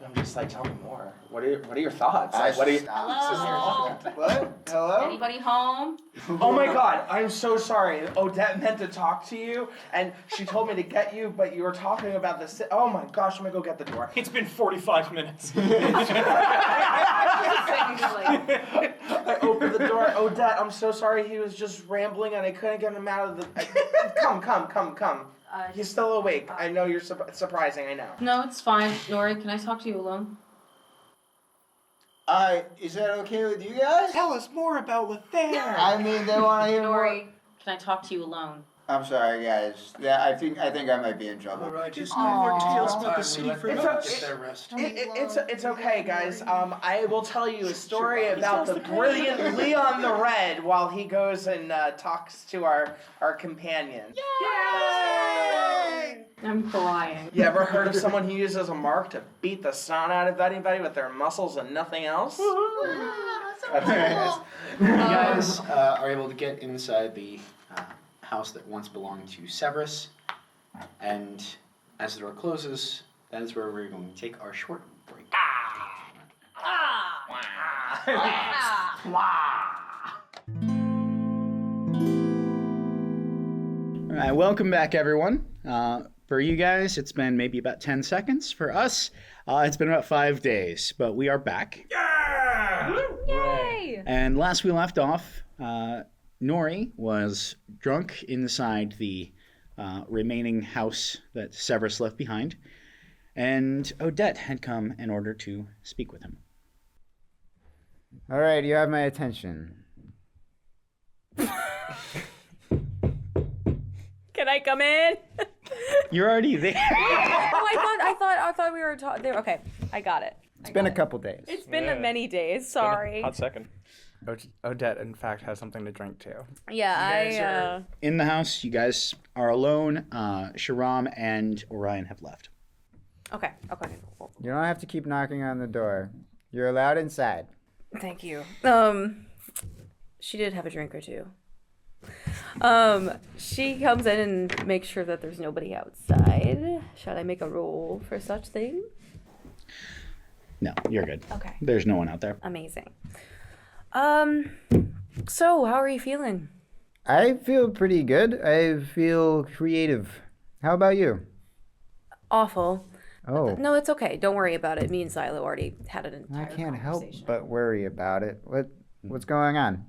I'm just like, tell me more. What are your thoughts? Like, what are you? Hello? What? Hello? Anybody home? Oh my God! I'm so sorry. Odette meant to talk to you, and she told me to get you, but you were talking about this. Oh my gosh! I'm gonna go get the door. It's been 45 minutes. I opened the door. Odette, I'm so sorry. He was just rambling, and I couldn't get him out of the. Come. He's still awake. I know you're surprising. I know. No, it's fine. Nori, can I talk to you alone? Is that okay with you guys? Tell us more about Lothair. I mean, they want to hear more. Nori, can I talk to you alone? I'm sorry, guys. Yeah, I think I might be in trouble. Alright, just more details about the city for It's now. okay. Get their rest. It's okay, guys. I will tell you a story about the brilliant Leon the Red while he goes and talks to our companion. Yay! I'm crying. You ever heard of someone who uses a mark to beat the sun out of anybody with their muscles and nothing else? That's nice. You guys are able to get inside the house that once belonged to Severus, and as the door closes, that is where we're going to take our short break. All right, welcome back, everyone. For you guys, it's been maybe about 10 seconds. For us, it's been about 5 days, but we are back. Yay! And last we left off, Nori was drunk inside the remaining house that Severus left behind, and Odette had come in order to speak with him. All right, you have my attention. Can I come in? You're already there. I thought we were talking. Okay, I got it. It's been a couple days. It's been many days. Sorry. Hot second. Odette, in fact, has something to drink too. Yeah, In the house, you guys are alone. Sharam and Orion have left. Okay. You don't have to keep knocking on the door. You're allowed inside. Thank you. She did have a drink or two. She comes in and makes sure that there's nobody outside. Should I make a roll for such thing? No, you're good. Okay. There's no one out there. Amazing. So how are you feeling? I feel pretty good. I feel creative. How about you? Awful. Oh, No, it's okay. Don't worry about it. Me and Xylo already had an I entire can't help conversation. but worry about it. What's going on?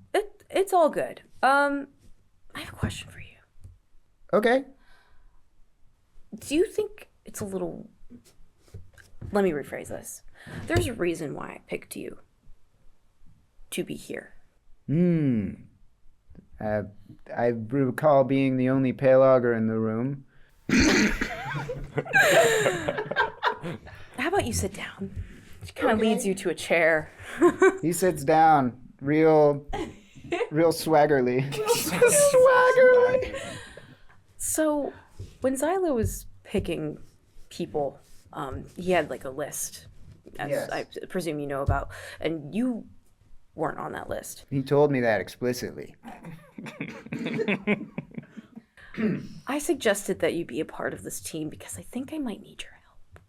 It's all good. I have a question for you. Okay. Do you think it's a little... Let me rephrase this. There's a reason why I picked you to be here. I recall being the only pale augur in the room. How about you sit down? She kind of leads you to a chair. He sits down, real swaggerly. So, when Xylo was picking people, he had like a list, as Yes. I presume you know about, and you weren't on that list. He told me that explicitly. I suggested that you be a part of this team because I think I might need your help.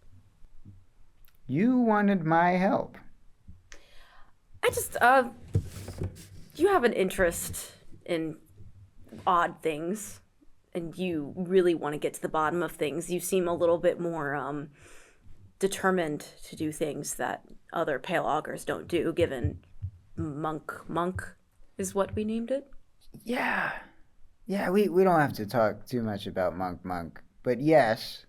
You wanted my help. I just, you have an interest in odd things, and you really want to get to the bottom of things. You seem a little bit more, determined to do things that other pale augurs don't do, given monk is what we named it. Yeah, we don't have to talk too much about monk. But yes,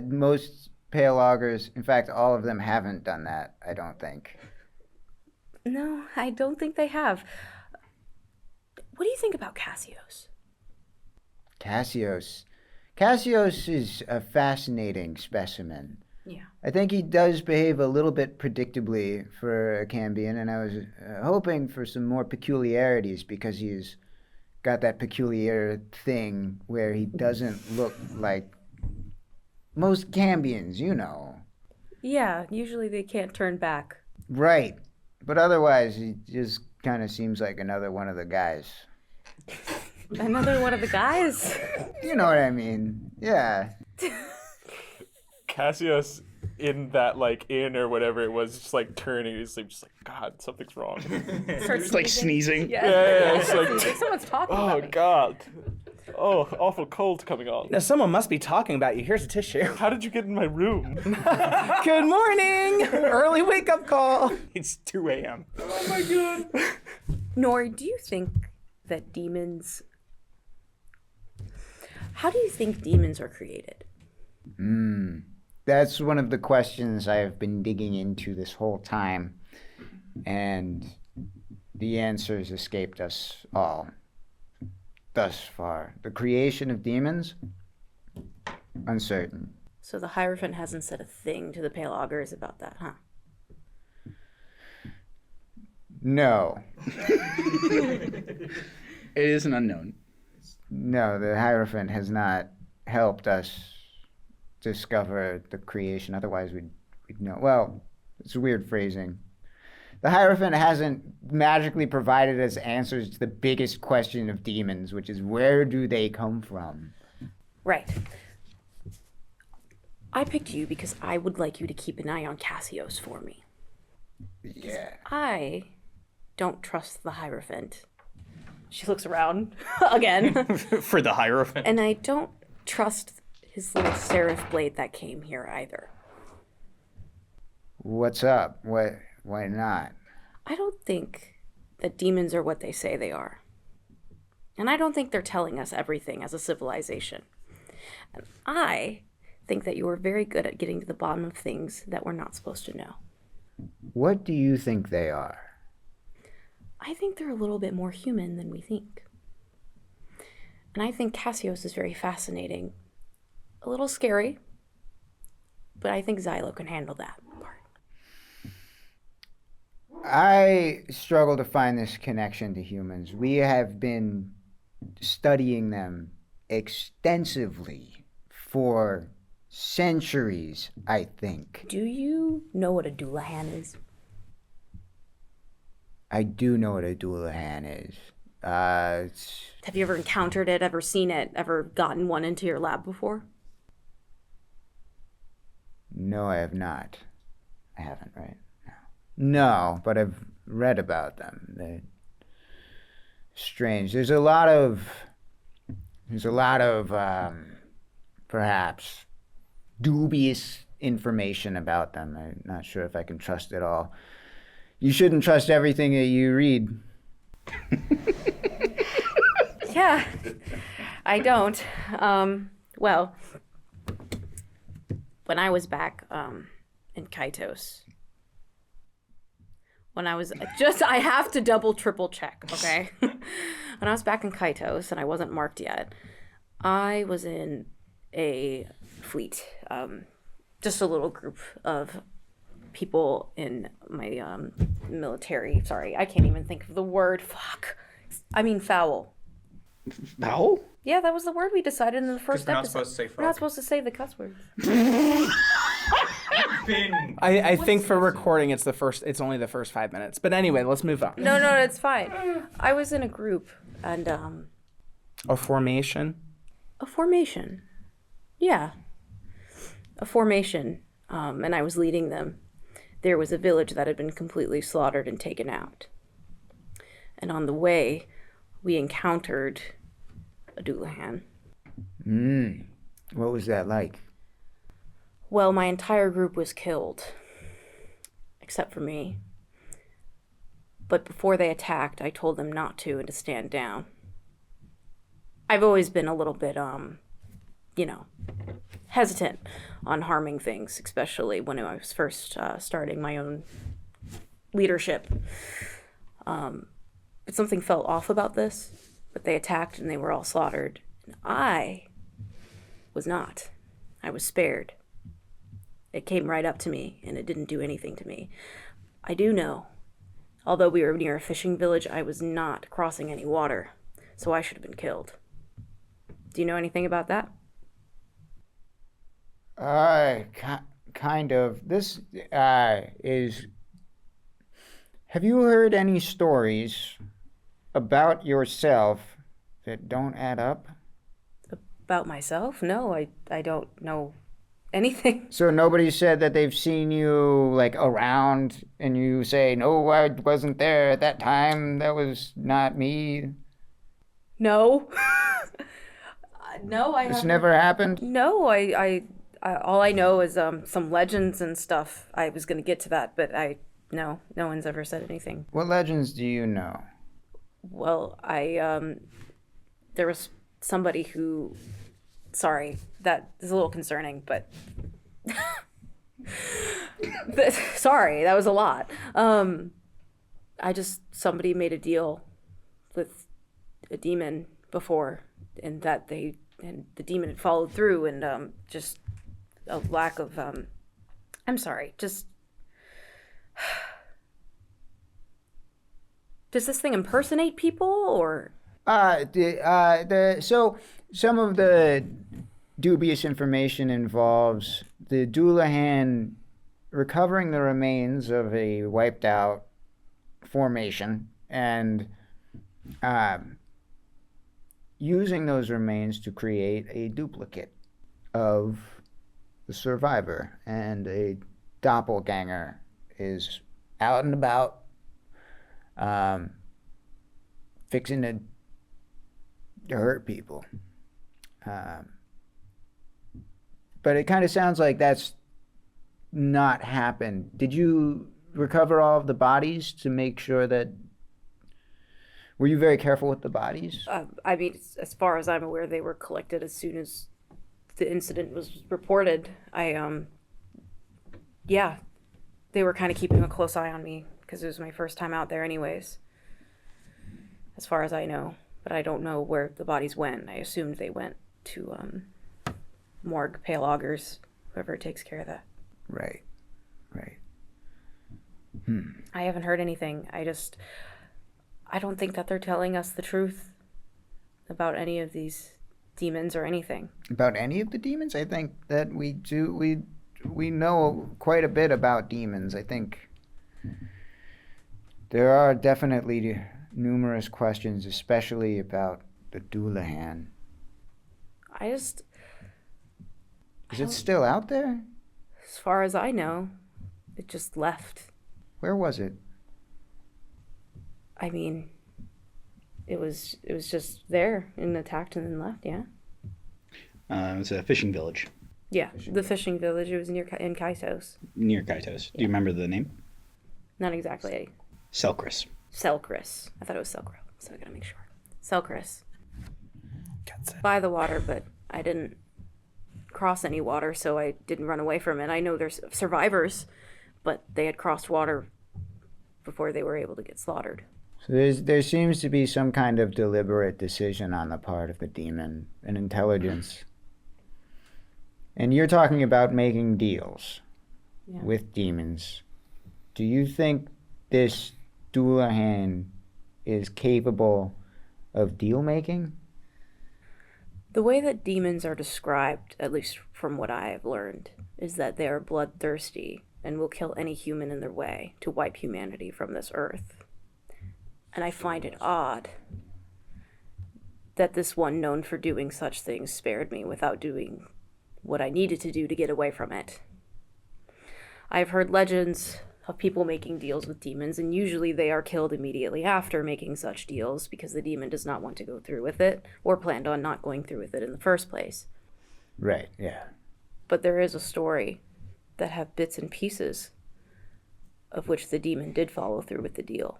most Pale Augurs, in fact, all of them haven't done that, I don't think. No, I don't think they have. What do you think about Kacios? Kacios. Kacios is a fascinating specimen. Yeah. I think he does behave a little bit predictably for a Cambion, and I was hoping for some more peculiarities because he's got that peculiar thing where he doesn't look like most Cambions, you know. Yeah, usually they can't turn back. Right. But otherwise, he just kind of seems like another one of the guys. Another one of the guys? You know what I mean. Yeah. Kacios in that like inn or whatever it was, just like turning, he's like, just like, God, something's wrong. It's like sneezing. Yeah, it's like, someone's talking oh about me. God, oh, awful cold coming on. Now, someone must be talking about you. Here's a tissue. How did you get in my room? Good morning! Early wake-up call. It's 2 a.m. Oh my God. Nori, do you think that demons... How do you think demons are created? That's one of the questions I have been digging into this whole time, and the answers escaped us all thus far. The creation of demons? Uncertain. So the Hierophant hasn't said a thing to the Pale Augurs about that, huh? No. It is an unknown. No, the Hierophant has not helped us discover the creation. Otherwise, we'd know. Well, it's weird phrasing. The Hierophant hasn't magically provided us answers to the biggest question of demons, which is where do they come from? Right. I picked you because I would like you to keep an eye on Kacios for me. Yeah. I don't trust the Hierophant. She looks around again. For the Hierophant. And I don't trust his little seraph blade that came here either. What's up? Why not? I don't think that demons are what they say they are. And I don't think they're telling us everything as a civilization. And I think that you are very good at getting to the bottom of things that we're not supposed to know. What do you think they are? I think they're a little bit more human than we think. And I think Kacios is very fascinating. A little scary, but I think Xylo can handle that part. I struggle to find this connection to humans. We have been studying them extensively for centuries, I think. Do you know what a Doulahan is? I do know what a Doulahan is. Have you ever encountered it, ever seen it, ever gotten one into your lab before? No, I have not. I haven't, right? No, but I've read about them. They're strange. There's a lot of perhaps dubious information about them. I'm not sure if I can trust it all. You shouldn't trust everything that you read. Yeah, I don't. Well, when I was back in Kacios, when I was I have to double, triple check, okay? When I was back in Kacios and I wasn't marked yet, I was in a fleet, just a little group of people in my military. Sorry, I can't even think of the word. Fuck. I mean foul. Foul? Yeah, that was the word we decided in the first we're not episode. supposed to say fuck. We're not supposed to say the cuss words. I think for recording, it's only the first 5 minutes. But anyway, let's move on. No, it's fine. I was in a group and A formation? a formation. Yeah. A formation. And I was leading them. There was a village that had been completely slaughtered and taken out. And on the way, we encountered a Doulahan. What was that like? Well, my entire group was killed, except for me. But before they attacked, I told them not to and to stand down. I've always been a little bit, hesitant on harming things, especially when I was first starting my own leadership. But something felt off about this, but they attacked and they were all slaughtered. And I was not. I was spared. It came right up to me, and it didn't do anything to me. I do know, although we were near a fishing village, I was not crossing any water, so I should have been killed. Do you know anything about that? Kind of. This is. Have you heard any stories about yourself that don't add up? About myself? No, I don't know anything. So nobody said that they've seen you like around, and you say, "No, I wasn't there at that time. That was not me." No. No, I This haven't. never happened. No, I all I know is some legends and stuff. I was gonna get to that, but no one's ever said anything. What legends do you know? Well, there was somebody who, sorry, that is a little concerning, but sorry, that was a lot. Somebody made a deal with a demon before, and the demon had followed through, and just a lack of I'm sorry, just does this thing impersonate people, or So some of the dubious information involves the Doulahan recovering the remains of a wiped out formation and using those remains to create a duplicate of the survivor, and a doppelganger is out and about fixing to hurt people. But it kind of sounds like that's not happened. Did you recover all of the bodies to make sure that... Were you very careful with the bodies? I mean, as far as I'm aware, they were collected as soon as the incident was reported. Yeah, they were kind of keeping a close eye on me because it was my first time out there anyways, as far as I know. But I don't know where the bodies went. I assumed they went to morgue, pale augers, whoever takes care of that. Right. I haven't heard anything. I don't think that they're telling us the truth about any of these demons or anything. About any of the demons? I think that we know quite a bit about demons. I think there are definitely numerous questions, especially about the Doulahan. Is it still out there? As far as I know, it just left. Where was it? I mean, it was just there and attacked and then left, yeah. It was a fishing village. Yeah, the fishing village. It was in Kacios. Near Kacios. Do you remember the name? Not exactly. Selkris. Selkris. I thought it was Selkro, so I gotta make sure. Selkris. By the water, but I didn't cross any water, so I didn't run away from it. I know there's survivors, but they had crossed water before they were able to get slaughtered. So there seems to be some kind of deliberate decision on the part of the demon, an intelligence. And you're talking about making deals with demons. Do you think this Doulahan is capable of deal making? The way that demons are described, at least from what I have learned, is that they are bloodthirsty and will kill any human in their way to wipe humanity from this earth. And I find it odd that this one known for doing such things spared me without doing what I needed to do to get away from it. I've heard legends of people making deals with demons, and usually they are killed immediately after making such deals because the demon does not want to go through with it or planned on not going through with it in the first place. Right, yeah. But there is a story that have bits and pieces of which the demon did follow through with the deal.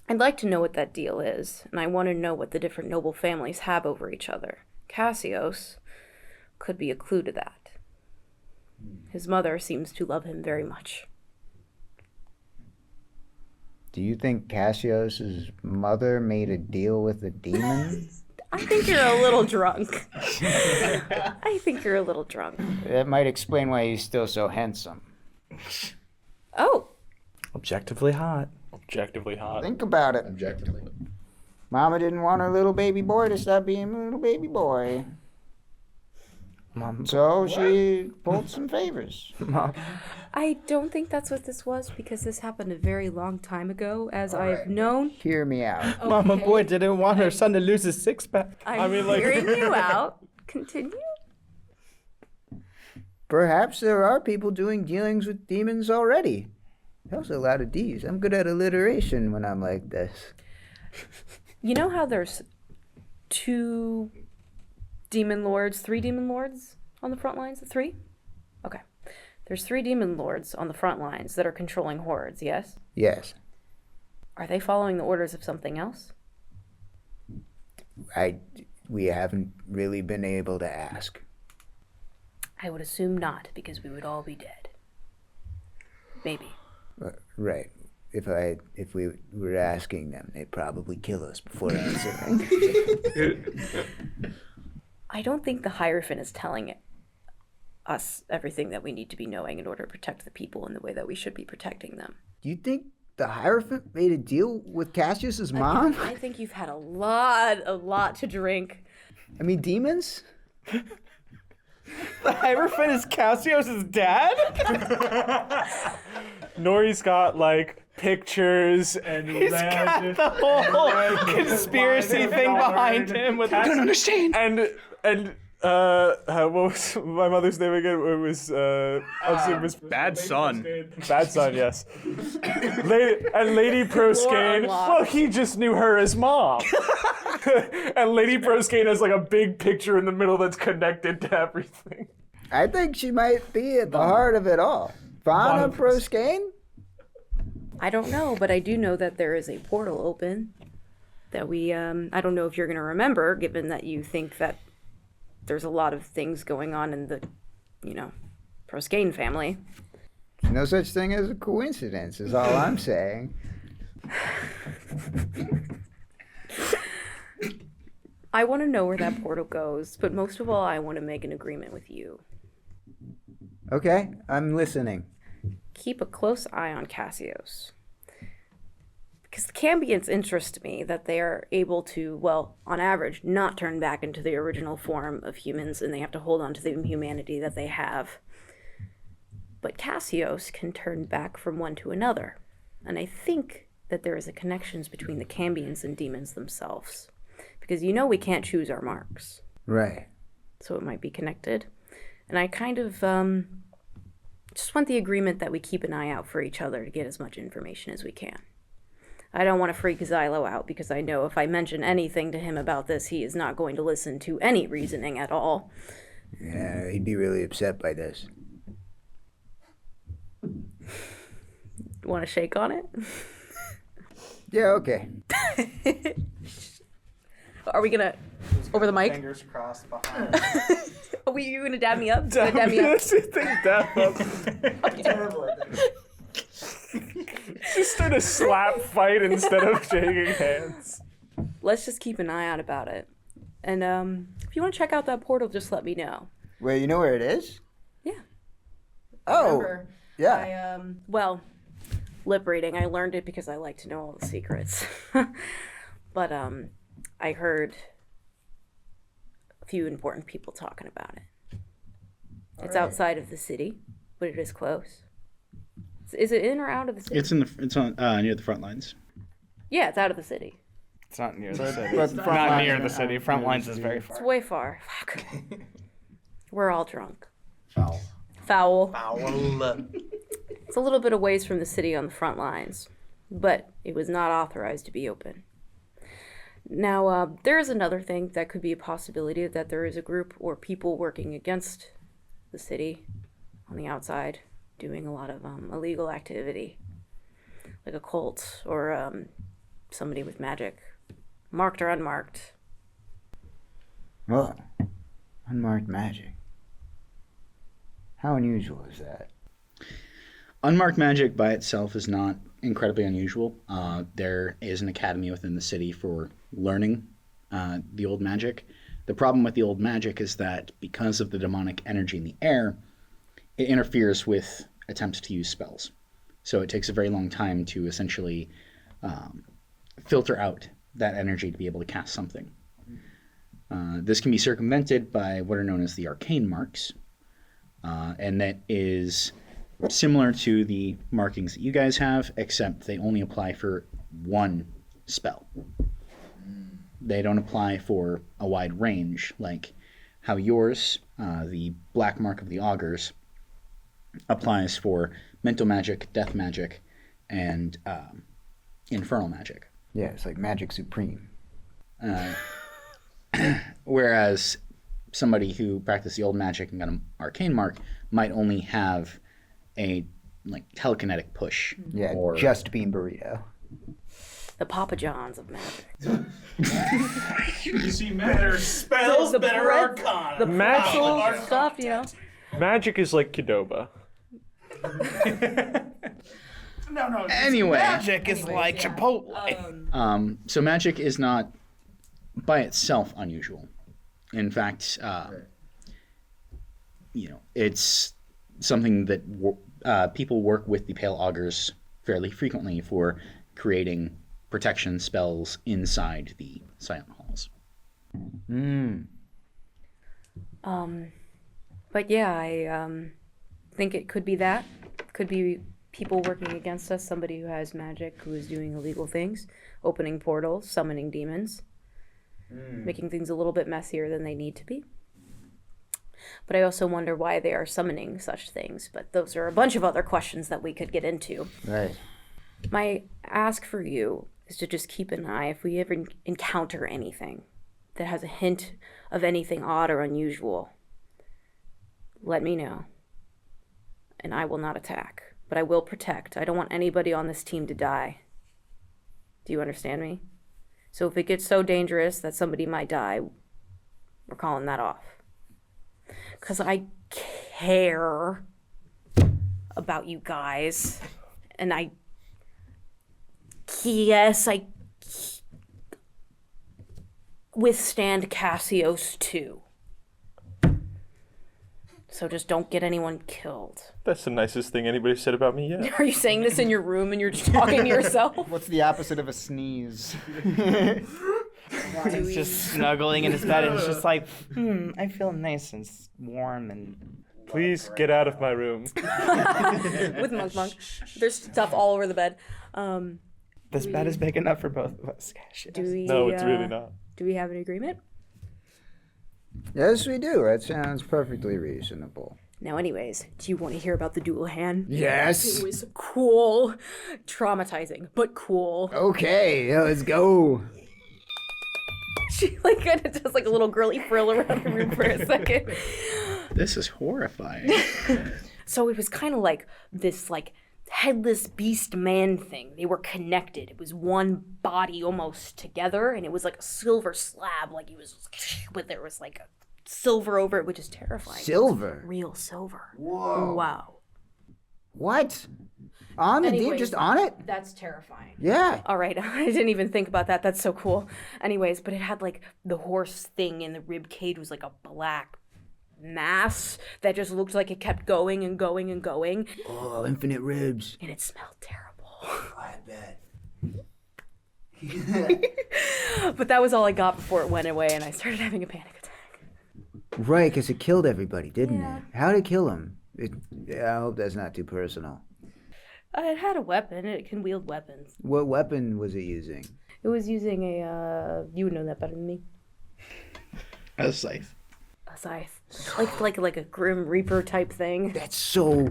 I'd like to know what that deal is, and I want to know what the different noble families have over each other. Kacios could be a clue to that. His mother seems to love him very much. Do you think Kacios' mother made a deal with the demon? I think you're a little drunk. I think you're a little drunk. That might explain why he's still so handsome. Oh. Objectively hot. Objectively hot. Think about it. Objectively. Mama didn't want her little baby boy to stop being a little baby boy. Mom. So she pulled some favors. Mom. I don't think that's what this was, because this happened a very long time ago, as I've known. Hear me out. Mama boy didn't want her son to lose his six-pack. I'm hearing you out. Continue. Perhaps there are people doing dealings with demons already. That was a lot of D's. I'm good at alliteration when I'm like this. You know how there's three demon lords on the front lines? 3? Okay. There's 3 demon lords on the front lines that are controlling hordes, yes? Yes. Are they following the orders of something else? We haven't really been able to ask. I would assume not, because we would all be dead. Maybe. Right. If we were asking them, they'd probably kill us before answering. I don't think the Hierophant is telling us everything that we need to be knowing in order to protect the people in the way that we should be protecting them. Do you think the Hierophant made a deal with Kacios' mom? I think you've had a lot to drink. I mean, demons? The Hierophant is Kacios' dad? Nori's got like pictures and He's got the whole conspiracy thing behind him. With I don't understand. And what was my mother's name again? It was Bad Son. Bad Son, yes. Lady Proskane. Well, he just knew her as mom. And Lady Proskane has like a big picture in the middle that's connected to everything. I think she might be at the heart of it all. Vana Proskane? I don't know, but I do know that there is a portal open that we, I don't know if you're going to remember, given that you think that there's a lot of things going on in the, Proskane family. There's no such thing as a coincidence, is all I'm saying. I want to know where that portal goes, but most of all, I want to make an agreement with you. Okay, I'm listening. Keep a close eye on Kacios. Because the Cambions interest me that they are able to, well, on average, not turn back into the original form of humans, and they have to hold on to the humanity that they have. But Kacios can turn back from one to another. And I think that there is a connection between the Cambions and demons themselves. Because we can't choose our marks. Right. So it might be connected. And I kind of just want the agreement that we keep an eye out for each other to get as much information as we can. I don't want to freak Xylo out, because I know if I mention anything to him about this, he is not going to listen to any reasoning at all. Yeah, he'd be really upset by this. Want to shake on it? Yeah, okay. Are we gonna over the mic? Fingers crossed behind. Are you gonna dab me up? Dab me up. Dab up. Just start a slap fight instead of shaking hands. Let's just keep an eye out about it. And if you want to check out that portal, just let me know. Well, you know where it is? Yeah. Oh, Remember, yeah. Lip reading. I learned it because I like to know all the secrets. But I heard a few important people talking about it. It's outside of the city, but it is close. Is it in or out of the city? It's on near the front lines. Yeah, it's out of the city. It's not near the city. But Not near the city. Frontlines is very It's far. way far. Fuck. We're all drunk. Foul. Foul. It's a little bit of ways from the city on the front lines, but it was not authorized to be open. Now, there is another thing that could be a possibility, that there is a group or people working against the city on the outside, doing a lot of illegal activity, like a cult or somebody with magic, marked or unmarked. Well, unmarked magic. How unusual is that? Unmarked magic by itself is not incredibly unusual. There is an academy within the city for learning the old magic. The problem with the old magic is that because of the demonic energy in the air, it interferes with attempts to use spells. So it takes a very long time to essentially filter out that energy to be able to cast something. This can be circumvented by what are known as the arcane marks, and that is similar to the markings that you guys have, except they only apply for one spell. They don't apply for a wide range, like how yours, the black mark of the augurs, applies for mental magic, death magic, and infernal magic. Yeah, it's like magic supreme. Whereas somebody who practiced the old magic and got an arcane mark might only have a telekinetic push. Yeah, or just bean burrito. The Papa Johns of magic. You see, better spells, better arcana. The magic stuff, you know. Magic is like Qdoba. No. Anyway, Magic is like Chipotle. so magic is not by itself unusual. In fact, it's something that people work with the Pale Augurs fairly frequently for creating protection spells inside the Silent Halls. But yeah, I think it could be that. Could be people working against us, somebody who has magic, who is doing illegal things, opening portals, summoning demons, making things a little bit messier than they need to be. But I also wonder why they are summoning such things. But those are a bunch of other questions that we could get into. Right. My ask for you is to just keep an eye if we ever encounter anything that has a hint of anything odd or unusual. Let me know. And I will not attack, but I will protect. I don't want anybody on this team to die. Do you understand me? So if it gets so dangerous that somebody might die, we're calling that off. Because I care about you guys. And I withstand Kacios too. So just don't get anyone killed. That's the nicest thing anybody said about me yet. Are you saying this in your room and you're just talking to yourself? What's the opposite of a sneeze? He's just snuggling in his bed and it's just like, I feel nice and warm and... Please get out of my room. With Monk. There's stuff all over the bed. This bed is big enough for both of us. No, it's really not. Do we have an agreement? Yes, we do. That sounds perfectly reasonable. Now, anyways, do you want to hear about the dual hand? Yes. It was cool. Traumatizing, but cool. Okay, let's go. She kind of does a little girly frill around the room for a second. This is horrifying. So it was kind of like this headless beast man thing. They were connected. It was one body almost together, and it was like a silver slab, but there was a silver over it, which is terrifying. Silver? Real silver. Whoa. Wow. What? On the deep, just on it? That's terrifying. Yeah. All right, I didn't even think about that. That's so cool. Anyways, but it had the horse thing in the rib cage was like a black mass that just looked like it kept going and going and going. Oh, infinite ribs. And it smelled terrible. I bet. But that was all I got before it went away and I started having a panic attack. Right, because it killed everybody, didn't it? How did it kill him? I hope that's not too personal. It had a weapon. It can wield weapons. What weapon was it using? It was using a... you would know that better than me. A scythe. A scythe. Like a Grim Reaper type thing. That's so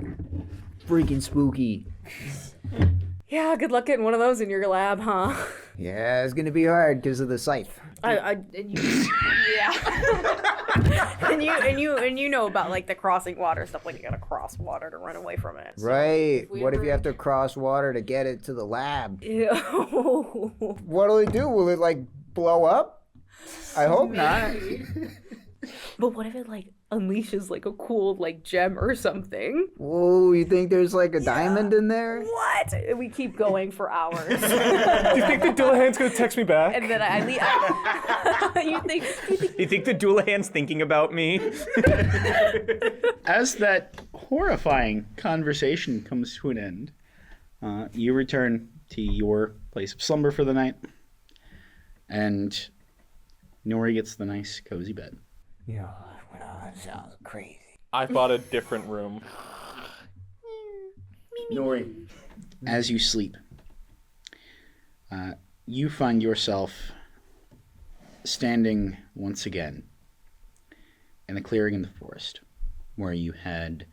freaking spooky. Yeah, good luck getting one of those in your lab, huh? Yeah, it's gonna be hard because of the scythe. Yeah. and you know about the crossing water stuff. You gotta cross water to run away from it. So Right. What if you have to cross water to get it to the lab? Ew. What'll it do? Will it blow up? I hope not. But what if it like unleashes like a cool like gem or something? Whoa, you think there's like a diamond in there? What? And we keep going for hours. Do you think the Dullahan's gonna text me back? And then I leave. You think the Dullahan's thinking about me? As that horrifying conversation comes to an end, you return to your place of slumber for the night, and Nori gets the nice, cozy bed. Yeah, well, that sounds crazy. I bought a different room. Nori, as you sleep, you find yourself standing once again in a clearing in the forest where you had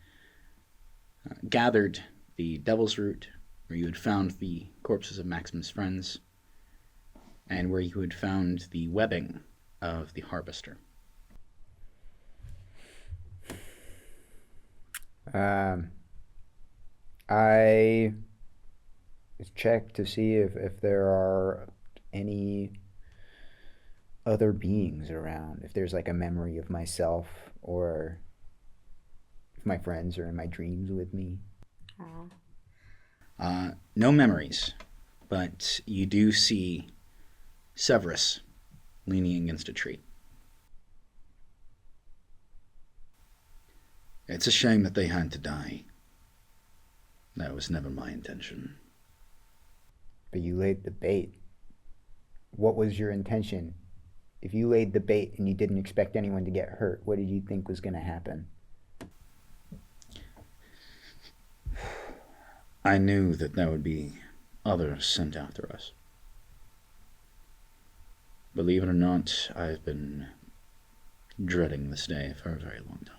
gathered the Devil's Root, where you had found the corpses of Maximus' friends, and where you had found the webbing of the Harvester. I check to see if there are any other beings around, if there's like a memory of myself, or if my friends are in my dreams with me. No memories, but you do see Severus leaning against a tree. It's a shame that they had to die. That was never my intention. But you laid the bait. What was your intention? If you laid the bait and you didn't expect anyone to get hurt, what did you think was going to happen? I knew that there would be others sent after us. Believe it or not, I've been dreading this day for a very long time.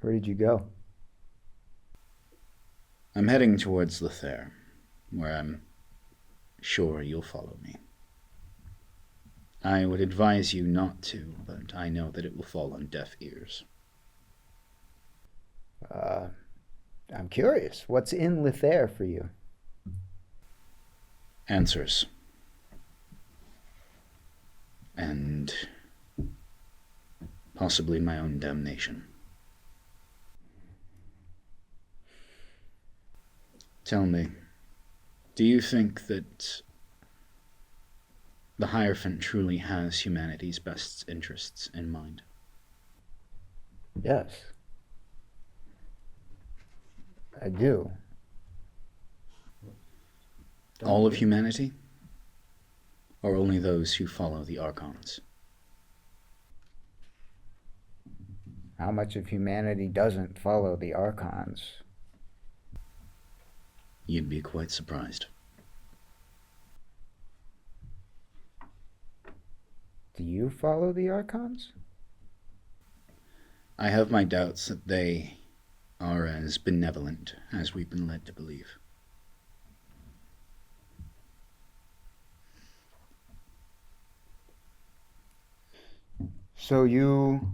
Where did you go? I'm heading towards Lethair, where I'm sure you'll follow me. I would advise you not to, but I know that it will fall on deaf ears. I'm curious. What's in Lethair for you? Answers. And possibly my own damnation. Tell me, do you think that the Hierophant truly has humanity's best interests in mind? Yes. I do. All of humanity? Or only those who follow the Archons? How much of humanity doesn't follow the Archons? You'd be quite surprised. Do you follow the Archons? I have my doubts that they are as benevolent as we've been led to believe. So you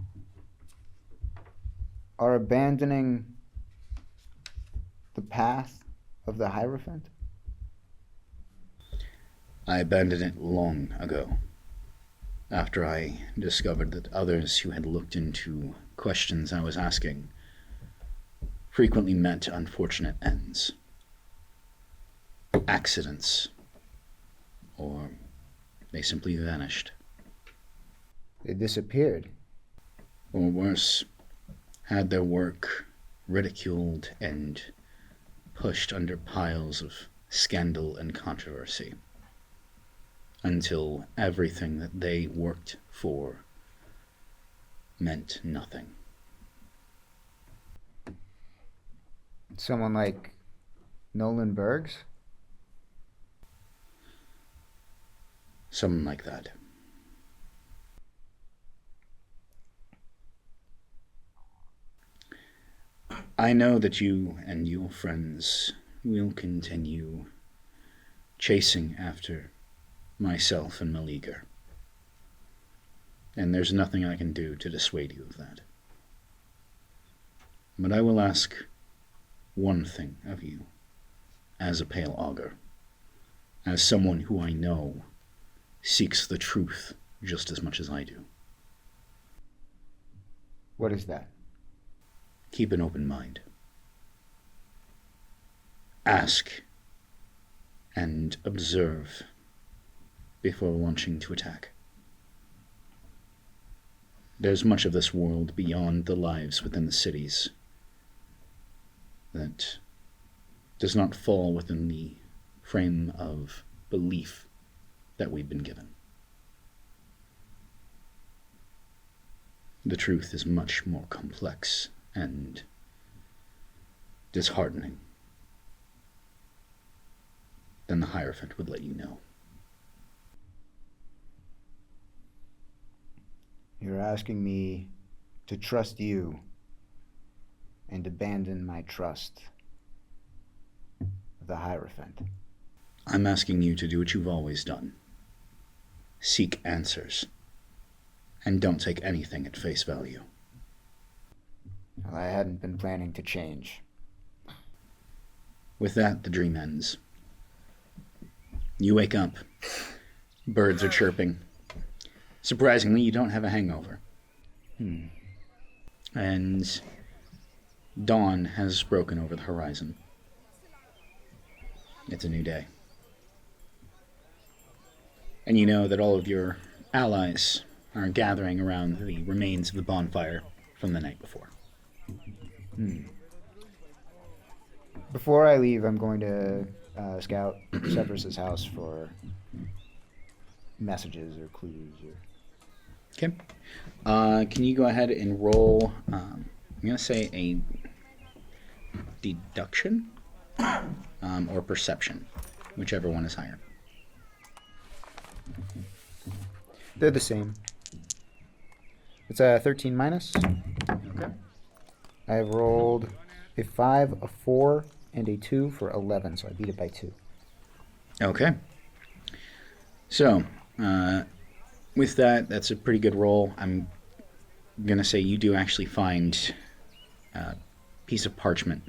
are abandoning the path of the Hierophant? I abandoned it long ago, after I discovered that others who had looked into questions I was asking frequently met unfortunate ends. Accidents, or they simply vanished. They disappeared. Or worse, had their work ridiculed and pushed under piles of scandal and controversy, until everything that they worked for meant nothing. Someone like Nolan Bergs? Someone like that. I know that you and your friends will continue chasing after myself and Meleager, and there's nothing I can do to dissuade you of that. But I will ask one thing of you, as a Pale Augur, as someone who I know seeks the truth just as much as I do. What is that? Keep an open mind. Ask and observe before launching to attack. There's much of this world beyond the lives within the cities that does not fall within the frame of belief that we've been given. The truth is much more complex and disheartening than the Hierophant would let you know. You're asking me to trust you and abandon my trust of the Hierophant. I'm asking you to do what you've always done. Seek answers. And don't take anything at face value. Well, I hadn't been planning to change. With that, the dream ends. You wake up. Birds are chirping. Surprisingly, you don't have a hangover. And dawn has broken over the horizon. It's a new day. And you know that all of your allies are gathering around the remains of the bonfire from the night before. Before I leave, I'm going to scout Severus's house for messages or clues. Okay. Can you go ahead and roll, I'm going to say a deduction or perception, whichever one is higher. They're the same. It's a 13 minus. Okay. I have rolled a 5, a 4, and a 2 for 11, so I beat it by 2. Okay. So, with that, that's a pretty good roll. I'm going to say you do actually find a piece of parchment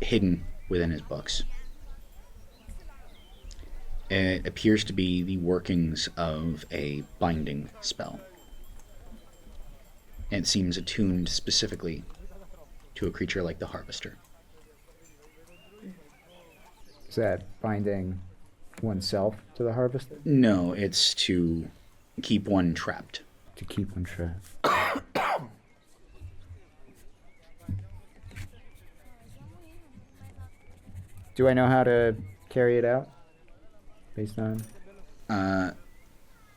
hidden within his books. It appears to be the workings of a binding spell. And it seems attuned specifically to a creature like the Harvester. Is that binding oneself to the harvest? No, it's to keep one trapped. To keep one trapped. Do I know how to carry it out? Based on?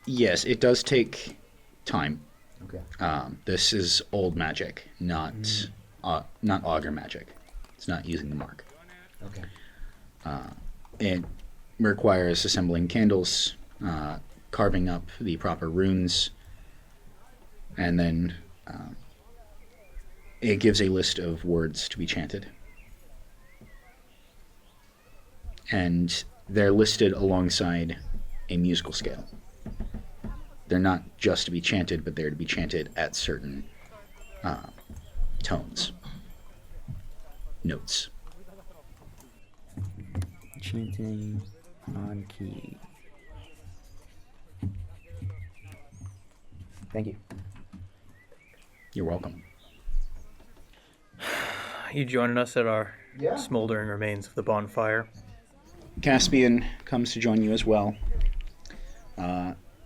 Yes, it does take time. Okay. This is old magic, not augur magic. It's not using the mark. Okay. It requires assembling candles, carving up the proper runes, and then it gives a list of words to be chanted. And they're listed alongside a musical scale. They're not just to be chanted, but they're to be chanted at certain tones, notes. Chanting on key. Thank you. You're welcome. You joining us at our Yeah. smoldering remains of the bonfire? Caspian comes to join you as well.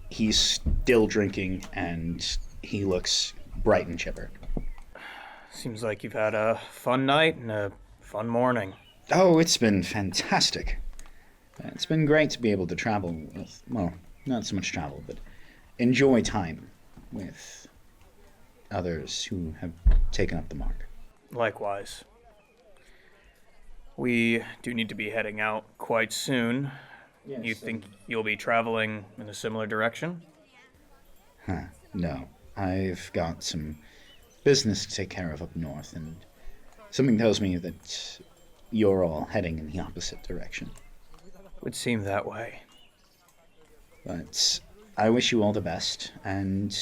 He's still drinking, and he looks bright and chipper. Seems like you've had a fun night and a fun morning. Oh, it's been fantastic. It's been great to be able to travel with, well, not so much travel, but enjoy time with others who have taken up the mark. Likewise. We do need to be heading out quite soon. Yes, You think you'll be traveling in a similar direction? No. I've got some business to take care of up north, and something tells me that you're all heading in the opposite direction. Would seem that way. But I wish you all the best, and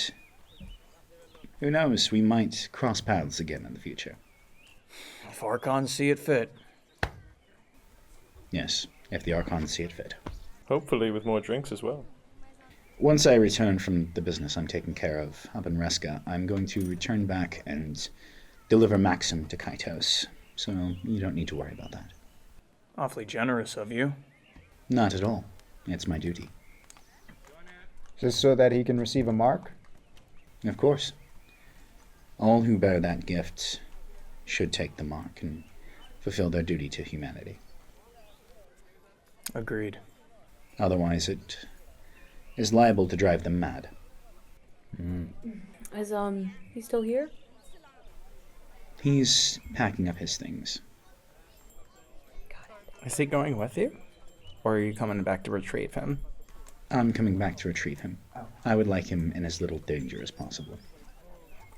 who knows, we might cross paths again in the future. If Archons see it fit. Yes, if the Archons see it fit. Hopefully with more drinks as well. Once I return from the business I'm taking care of up in Reska, I'm going to return back and deliver Maxim to Kacios, so you don't need to worry about that. Awfully generous of you. Not at all. It's my duty. Is this so that he can receive a mark? Of course. All who bear that gift should take the mark and fulfill their duty to humanity. Agreed. Otherwise, it is liable to drive them mad. Is he still here? He's packing up his things. Is he going with you? Or are you coming back to retrieve him? I'm coming back to retrieve him. I would like him in as little danger as possible.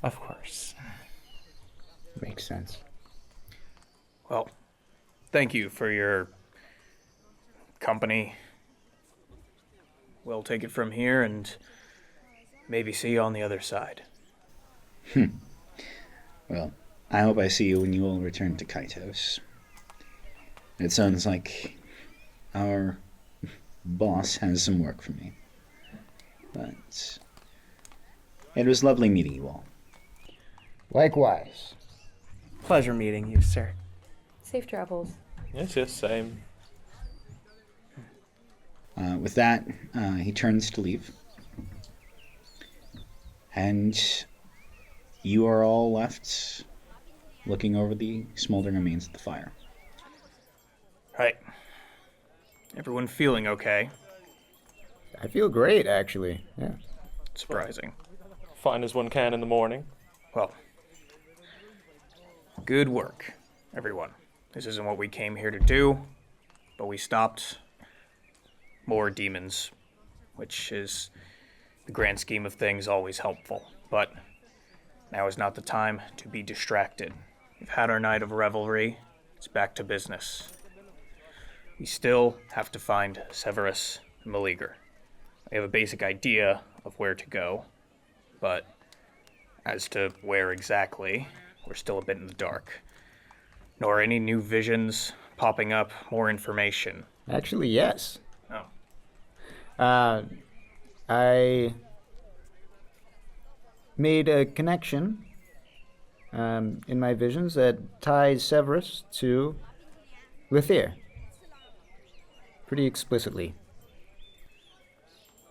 Of course. Makes sense. Well, thank you for your company. We'll take it from here and maybe see you on the other side. Well, I hope I see you when you all return to Kacios. It sounds like our boss has some work for me. But it was lovely meeting you all. Likewise. Pleasure meeting you, sir. Safe travels. It's just same. With that, he turns to leave. And you are all left looking over the smoldering remains of the fire. Right. Everyone feeling okay? I feel great, actually. Yeah. Surprising. Fine as one can in the morning. Well, good work, everyone. This isn't what we came here to do, but we stopped more demons, which is, the grand scheme of things, always helpful. But now is not the time to be distracted. We've had our night of revelry. It's back to business. We still have to find Severus and Meleager. We have a basic idea of where to go, but as to where exactly, we're still a bit in the dark. Nor any new visions popping up, more information. Actually, yes. Oh. I made a connection in my visions that ties Severus to Lithir. Pretty explicitly.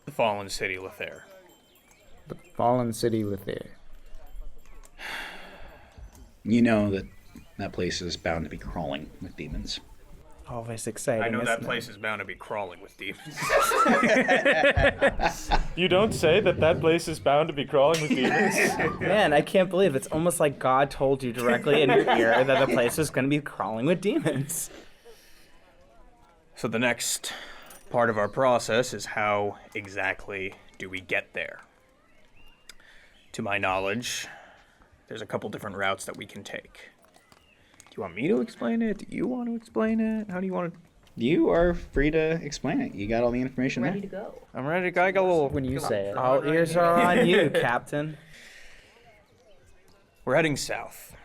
The fallen city Lithir. The fallen city Lithir. You know that that place is bound to be crawling with demons. Always exciting. I know that isn't place is bound to be crawling with demons. You don't say that place is bound to be crawling with demons? it? Man, I can't believe it's almost like God told you directly in your ear that the place is going to be crawling with demons. So the next part of our process is how exactly do we get there? To my knowledge, there's a couple different routes that we can take. Do you want me to explain it? Do you want to explain it? How do you want to... You are free to explain it. You got all the information Ready there? to go. I'm ready to go. I got a little... When you say it. All ears are on you, Captain. We're heading south.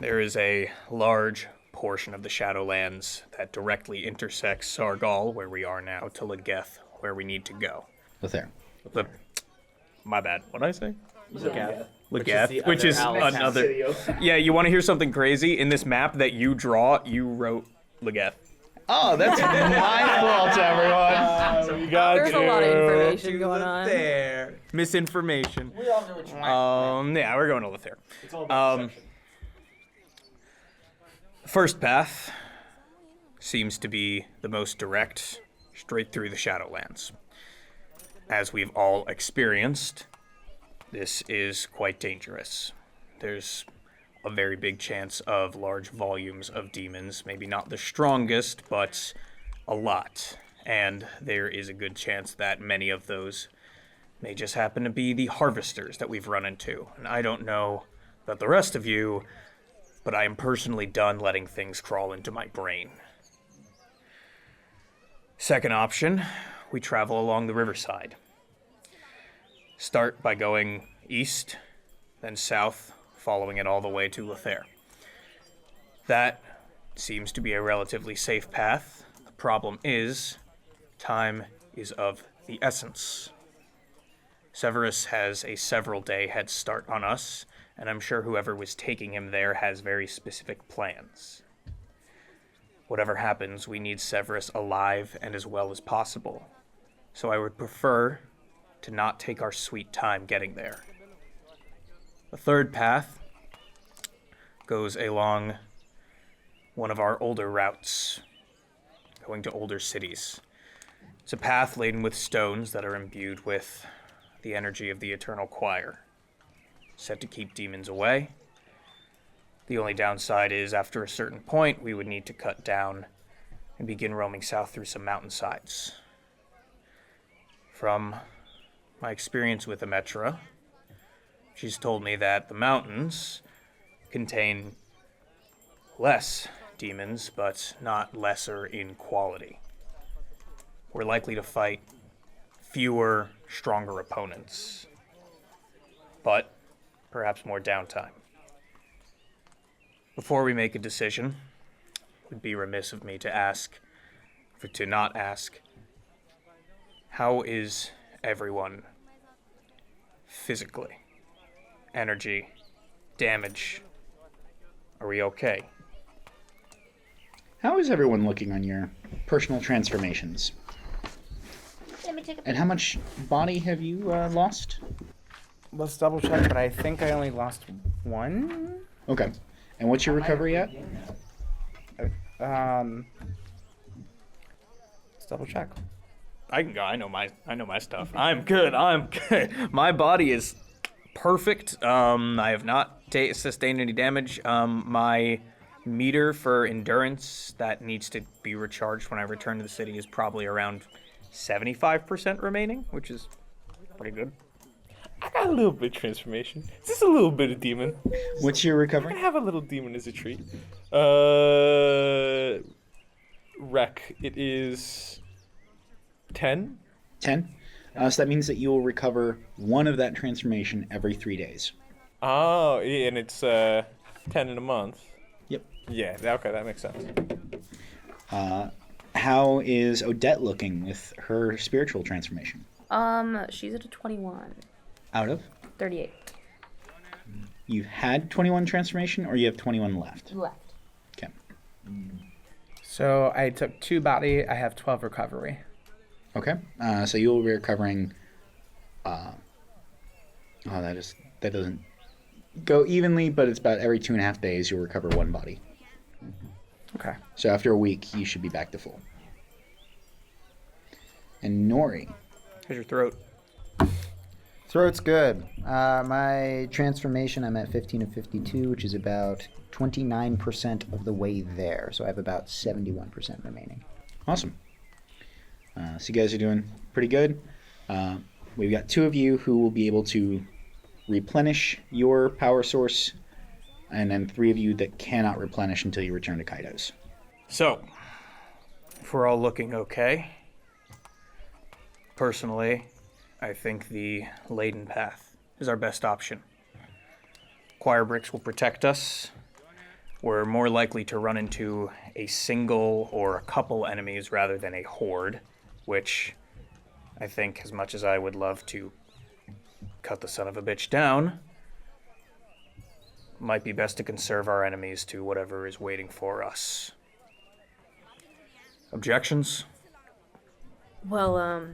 There is a large portion of the Shadowlands that directly intersects Sargal, where we are now, to Legeth, where we need to go. There. My bad. What did I say? Legeth, which is another. Yeah, you want to hear something crazy? In this map that you draw, you wrote Legeth. Oh, that's my fault, everyone. We got There's a lot of information going on. There. Misinformation. We all know what you meant. Yeah, we're going to Lithir. It's all about perception. First path seems to be the most direct, straight through the Shadowlands. As we've all experienced, this is quite dangerous. There's a very big chance of large volumes of demons, maybe not the strongest, but a lot. And there is a good chance that many of those may just happen to be the harvesters that we've run into. And I don't know about the rest of you, but I am personally done letting things crawl into my brain. Second option, we travel along the riverside. Start by going east, then south, following it all the way to Lithir. That seems to be a relatively safe path. The problem is, time is of the essence. Severus has a several-day head start on us, and I'm sure whoever was taking him there has very specific plans. Whatever happens, we need Severus alive and as well as possible. So I would prefer to not take our sweet time getting there. The third path goes along one of our older routes, going to older cities. It's a path laden with stones that are imbued with the energy of the Eternal Choir, set to keep demons away. The only downside is, after a certain point, we would need to cut down and begin roaming south through some mountainsides. From my experience with Emetra, she's told me that the mountains contain less demons, but not lesser in quality. We're likely to fight fewer, stronger opponents, but perhaps more downtime. Before we make a decision, it would be remiss of me to not ask, how is everyone physically? Energy, damage, are we okay? How is everyone looking on your personal transformations? And how much body have you lost? Let's double check, but I think I only lost one. Okay. And what's your recovery at? Let's double check. I can go. I know my stuff. I'm good. My body is perfect. I have not sustained any damage. My meter for endurance that needs to be recharged when I return to the city is probably around 75% remaining, which is pretty good. I got a little bit of transformation. Just a little bit of demon. What's your recovery? I have a little demon as a treat. Wreck. It is 10. 10? So that means that you will recover one of that transformation every 3 days. Oh, yeah, and it's 10 in a month. Yep. Yeah, okay, that makes sense. How is Odette looking with her spiritual transformation? She's at a 21. Out of? 38. You had 21 transformation, or you have 21 left? Left. Okay. So I took 2 body. I have 12 recovery. Okay. So you'll be recovering. That doesn't go evenly, but it's about every 2.5 days you'll recover 1 body. Okay. So after a week, you should be back to full. And Nori. How's your throat? Throat's good. My transformation, I'm at 15 of 52, which is about 29% of the way there. So I have about 71% remaining. Awesome. So you guys are doing pretty good. We've got 2 of you who will be able to replenish your power source, and then 3 of you that cannot replenish until you return to Kacios. So, if we're all looking okay, personally, I think the laden path is our best option. Choir bricks will protect us. We're more likely to run into a single or a couple enemies rather than a horde, which I think, as much as I would love to cut the son of a bitch down, might be best to conserve our enemies to whatever is waiting for us. Objections? Well,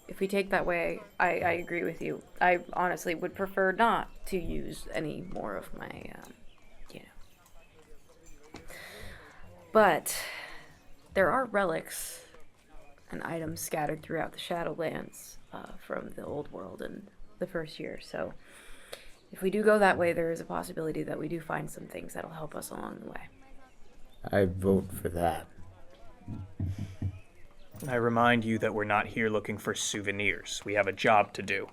if we take that way, I agree with you. I honestly would prefer not to use any more of my, But there are relics and items scattered throughout the Shadowlands from the old world and the first year. So if we do go that way, there is a possibility that we do find some things that'll help us along the way. I vote for that. I remind you that we're not here looking for souvenirs. We have a job to do.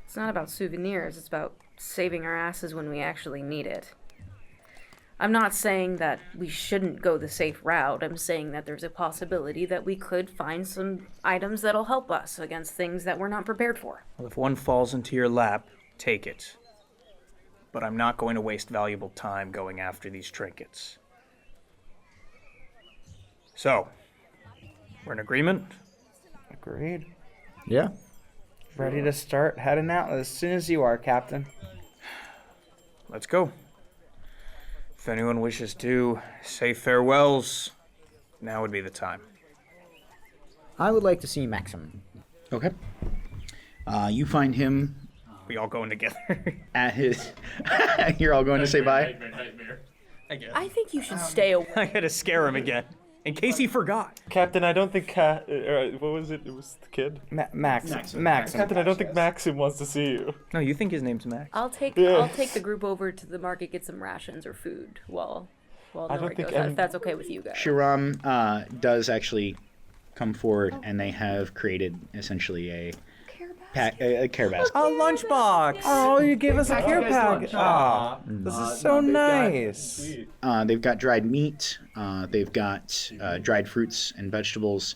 It's not about souvenirs, it's about saving our asses when we actually need it. I'm not saying that we shouldn't go the safe route. I'm saying that there's a possibility that we could find some items that'll help us against things that we're not prepared for. Well, if one falls into your lap, take it. But I'm not going to waste valuable time going after these trinkets. So, we're in agreement? Agreed. Yeah. Ready to start heading out as soon as you are, Captain. Let's go. If anyone wishes to say farewells, now would be the time. I would like to see Maxim. Okay. You find him We all going together. at his. You're all going to say bye. I guess. I think you should stay away. I gotta scare him again, in case he forgot. Captain, I don't think what was it? It was the kid. Maxim. Captain, I don't think Maxim wants to see you. No, you think his name's Max? I'll take the group over to the market, get some rations or food while I don't Nori think goes out, if that's okay with you guys. Shiram does actually come forward, and they have created essentially a care basket. A lunchbox. Oh, you gave us a care package. Oh, this is so nice. They've got dried meat. They've got dried fruits and vegetables.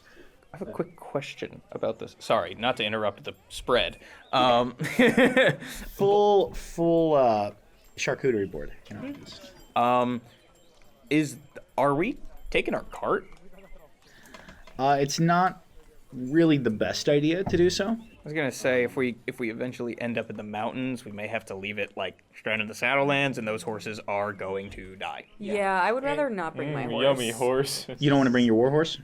I have a quick question about this. Sorry, not to interrupt the spread. Full charcuterie board. Are we taking our cart? It's not really the best idea to do so. I was gonna say if we eventually end up in the mountains, we may have to leave it like stranded in the Saddlelands, and those horses are going to die. Yeah, I would rather not bring my horse. Yummy horse. You don't want to bring your war horse?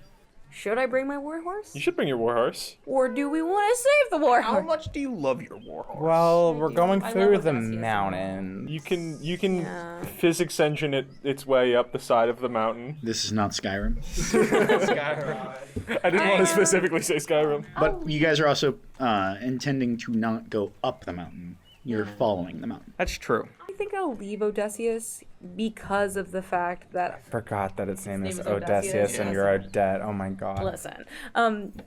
Should I bring my war horse? You should bring your war horse. Or do we want to save the war How horse? much do you love your war horse? Well, we're going I through love the Odette. mountain. You can Yeah. physics engine its way up the side of the mountain. This is not Skyrim. I didn't want to specifically say Skyrim. But you guys are also intending to not go up the mountain. You're following the mountain. That's true. I think I'll leave Odysseus because of the fact that Forgot that its name is is Odysseus Odysseus. and you're Odette. Oh my god. listen.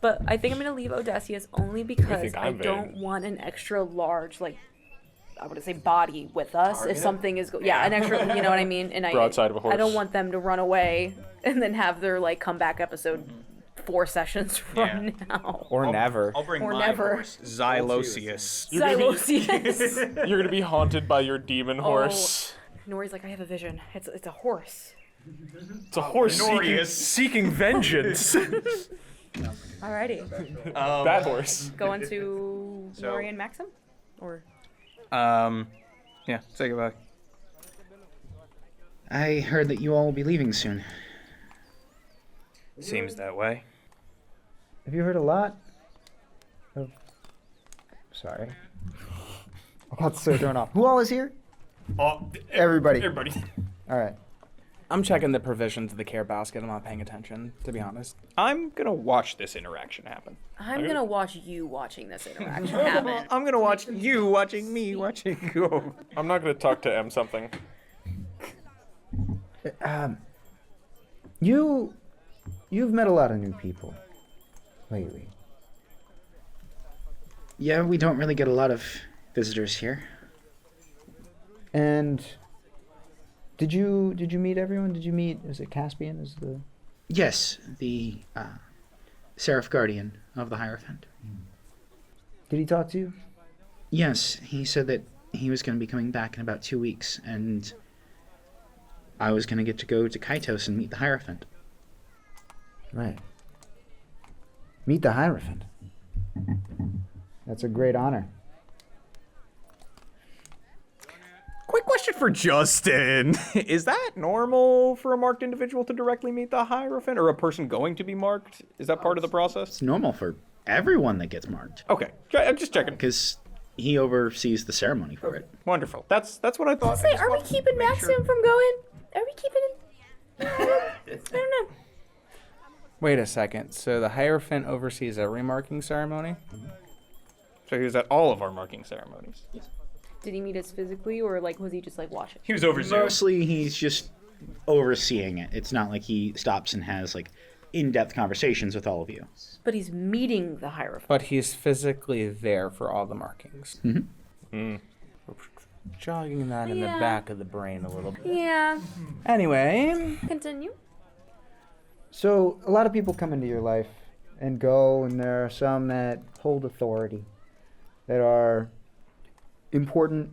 But I think I'm gonna leave Odysseus only because think I I'm don't vain? want an extra large I would say body with us if something is an extra, you know what I mean? And Broadside of a horse. I don't want them to run away and then have their comeback episode 4 sessions from now. Or never. I'll bring Or my never. horse, Xylosius. Xylosius. You're gonna be haunted by your demon horse. Nori's like, I have a vision. It's a horse. It's a horse Norius. seeking vengeance. Alrighty. That horse. Going to Nori and Maxim? Or Yeah, say goodbye. I heard that you all will be leaving soon. Seems that way. Have you heard a lot? Sorry. I got so thrown off. Who all is here? Everybody. Everybody. All right. I'm checking the provisions of the care basket. I'm not paying attention, to be honest. I'm gonna watch this interaction happen. I'm gonna watch you watching this interaction happen. I'm gonna watch you watching me watching you. I'm not gonna talk to M something. You've met a lot of new people lately. Yeah, we don't really get a lot of visitors here. And did you meet everyone? Did you meet? Is it Caspian? Is the Yes, the Seraph Guardian of the Hierophant. Did he talk to you? Yes, he said that he was going to be coming back in about 2 weeks, and I was going to get to go to Kacios and meet the Hierophant. Right. Meet the Hierophant. That's a great honor. Quick question for Justin. Is that normal for a marked individual to directly meet the Hierophant, or a person going to be marked? Is that part of the process? It's normal for everyone that gets marked, Okay, I'm just checking. because he oversees the ceremony for it. Wonderful. That's what I thought. Say, are we keeping Maxim from going? Are we keeping it? I don't know. Wait a second. So the Hierophant oversees every marking ceremony? So he was at all of our marking ceremonies. Did he meet us physically, or was he just watching? He was over Zoom. Mostly he's just overseeing it. It's not like he stops and has in-depth conversations with all of you. But he's meeting the Hierophant. But he's physically there for all the markings. Mm-hmm. We're jogging that in the Yeah. back of the brain a little bit. Yeah. Anyway, Continue. So a lot of people come into your life and go, and there are some that hold authority, that are important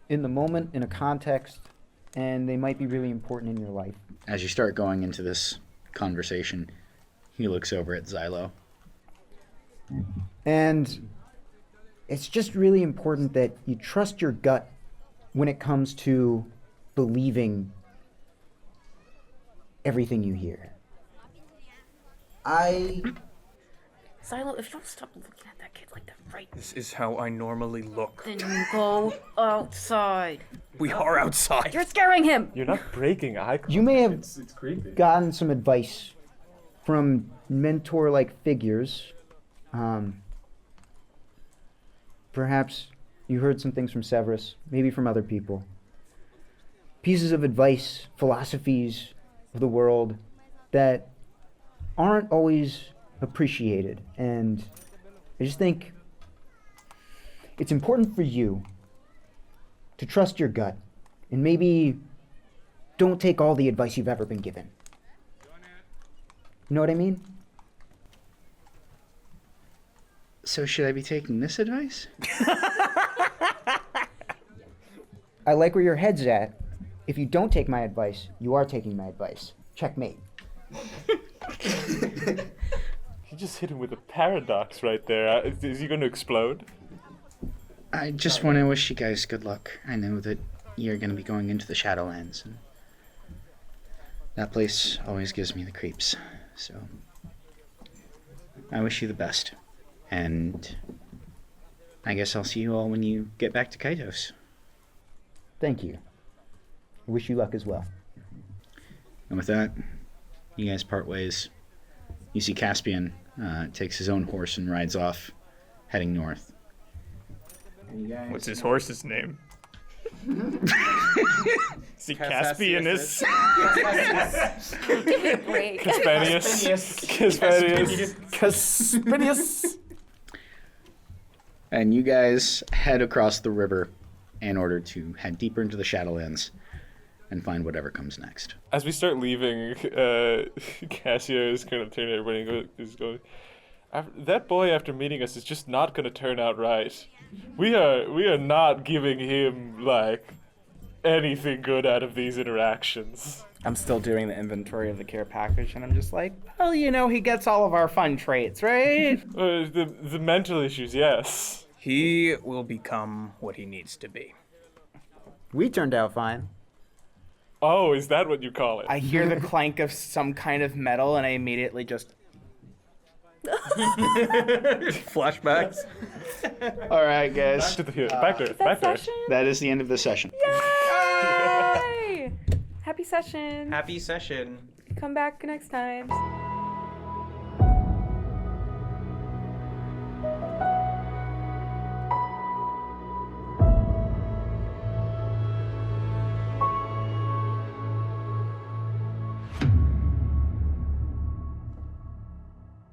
in the moment, in a context, and they might be really important in your life. As you start going into this conversation, he looks over at Xylo. And it's just really important that you trust your gut when it comes to believing everything you hear. Xylo, if you don't stop looking at that kid like that right This is how I normally look. then you go outside. We are outside. You're scaring him! You're not breaking eye contact. You may have It's creepy. gotten some advice from mentor-like figures. Perhaps you heard some things from Severus, maybe from other people. Pieces of advice, philosophies of the world that aren't always appreciated. And I just think it's important for you to trust your gut and maybe don't take all the advice you've ever been given. You know what I mean? So should I be taking this advice? I like where your head's at. If you don't take my advice, you are taking my advice. Checkmate. You just hit him with a paradox right there. Is he going to explode? I just want to wish you guys good luck. I know that you're going to be going into the Shadowlands, and that place always gives me the creeps. So I wish you the best. And I guess I'll see you all when you get back to Kacios. Thank you. I wish you luck as well. And with that, you guys part ways. You see Caspian takes his own horse and rides off, heading north. What's his horse's name? See, Caspian is. Give me a break. Caspanius. And you guys head across the river in order to head deeper into the Shadowlands and find whatever comes next. As we start leaving, Cassio is going to turn to everybody and is going, that boy after meeting us is just not going to turn out right. We are not giving him, like, anything good out of these interactions. I'm still doing the inventory of the care package, and I'm just like, well, you know, he gets all of our fun traits, right? The mental issues, yes. He will become what he needs to be. We turned out fine. Oh, is that what you call it? I hear the clank of some kind of metal, and I immediately just... Flashbacks. All right, guys. Back there. That is the end of the session. Yay! Happy session. Happy session. Come back next time.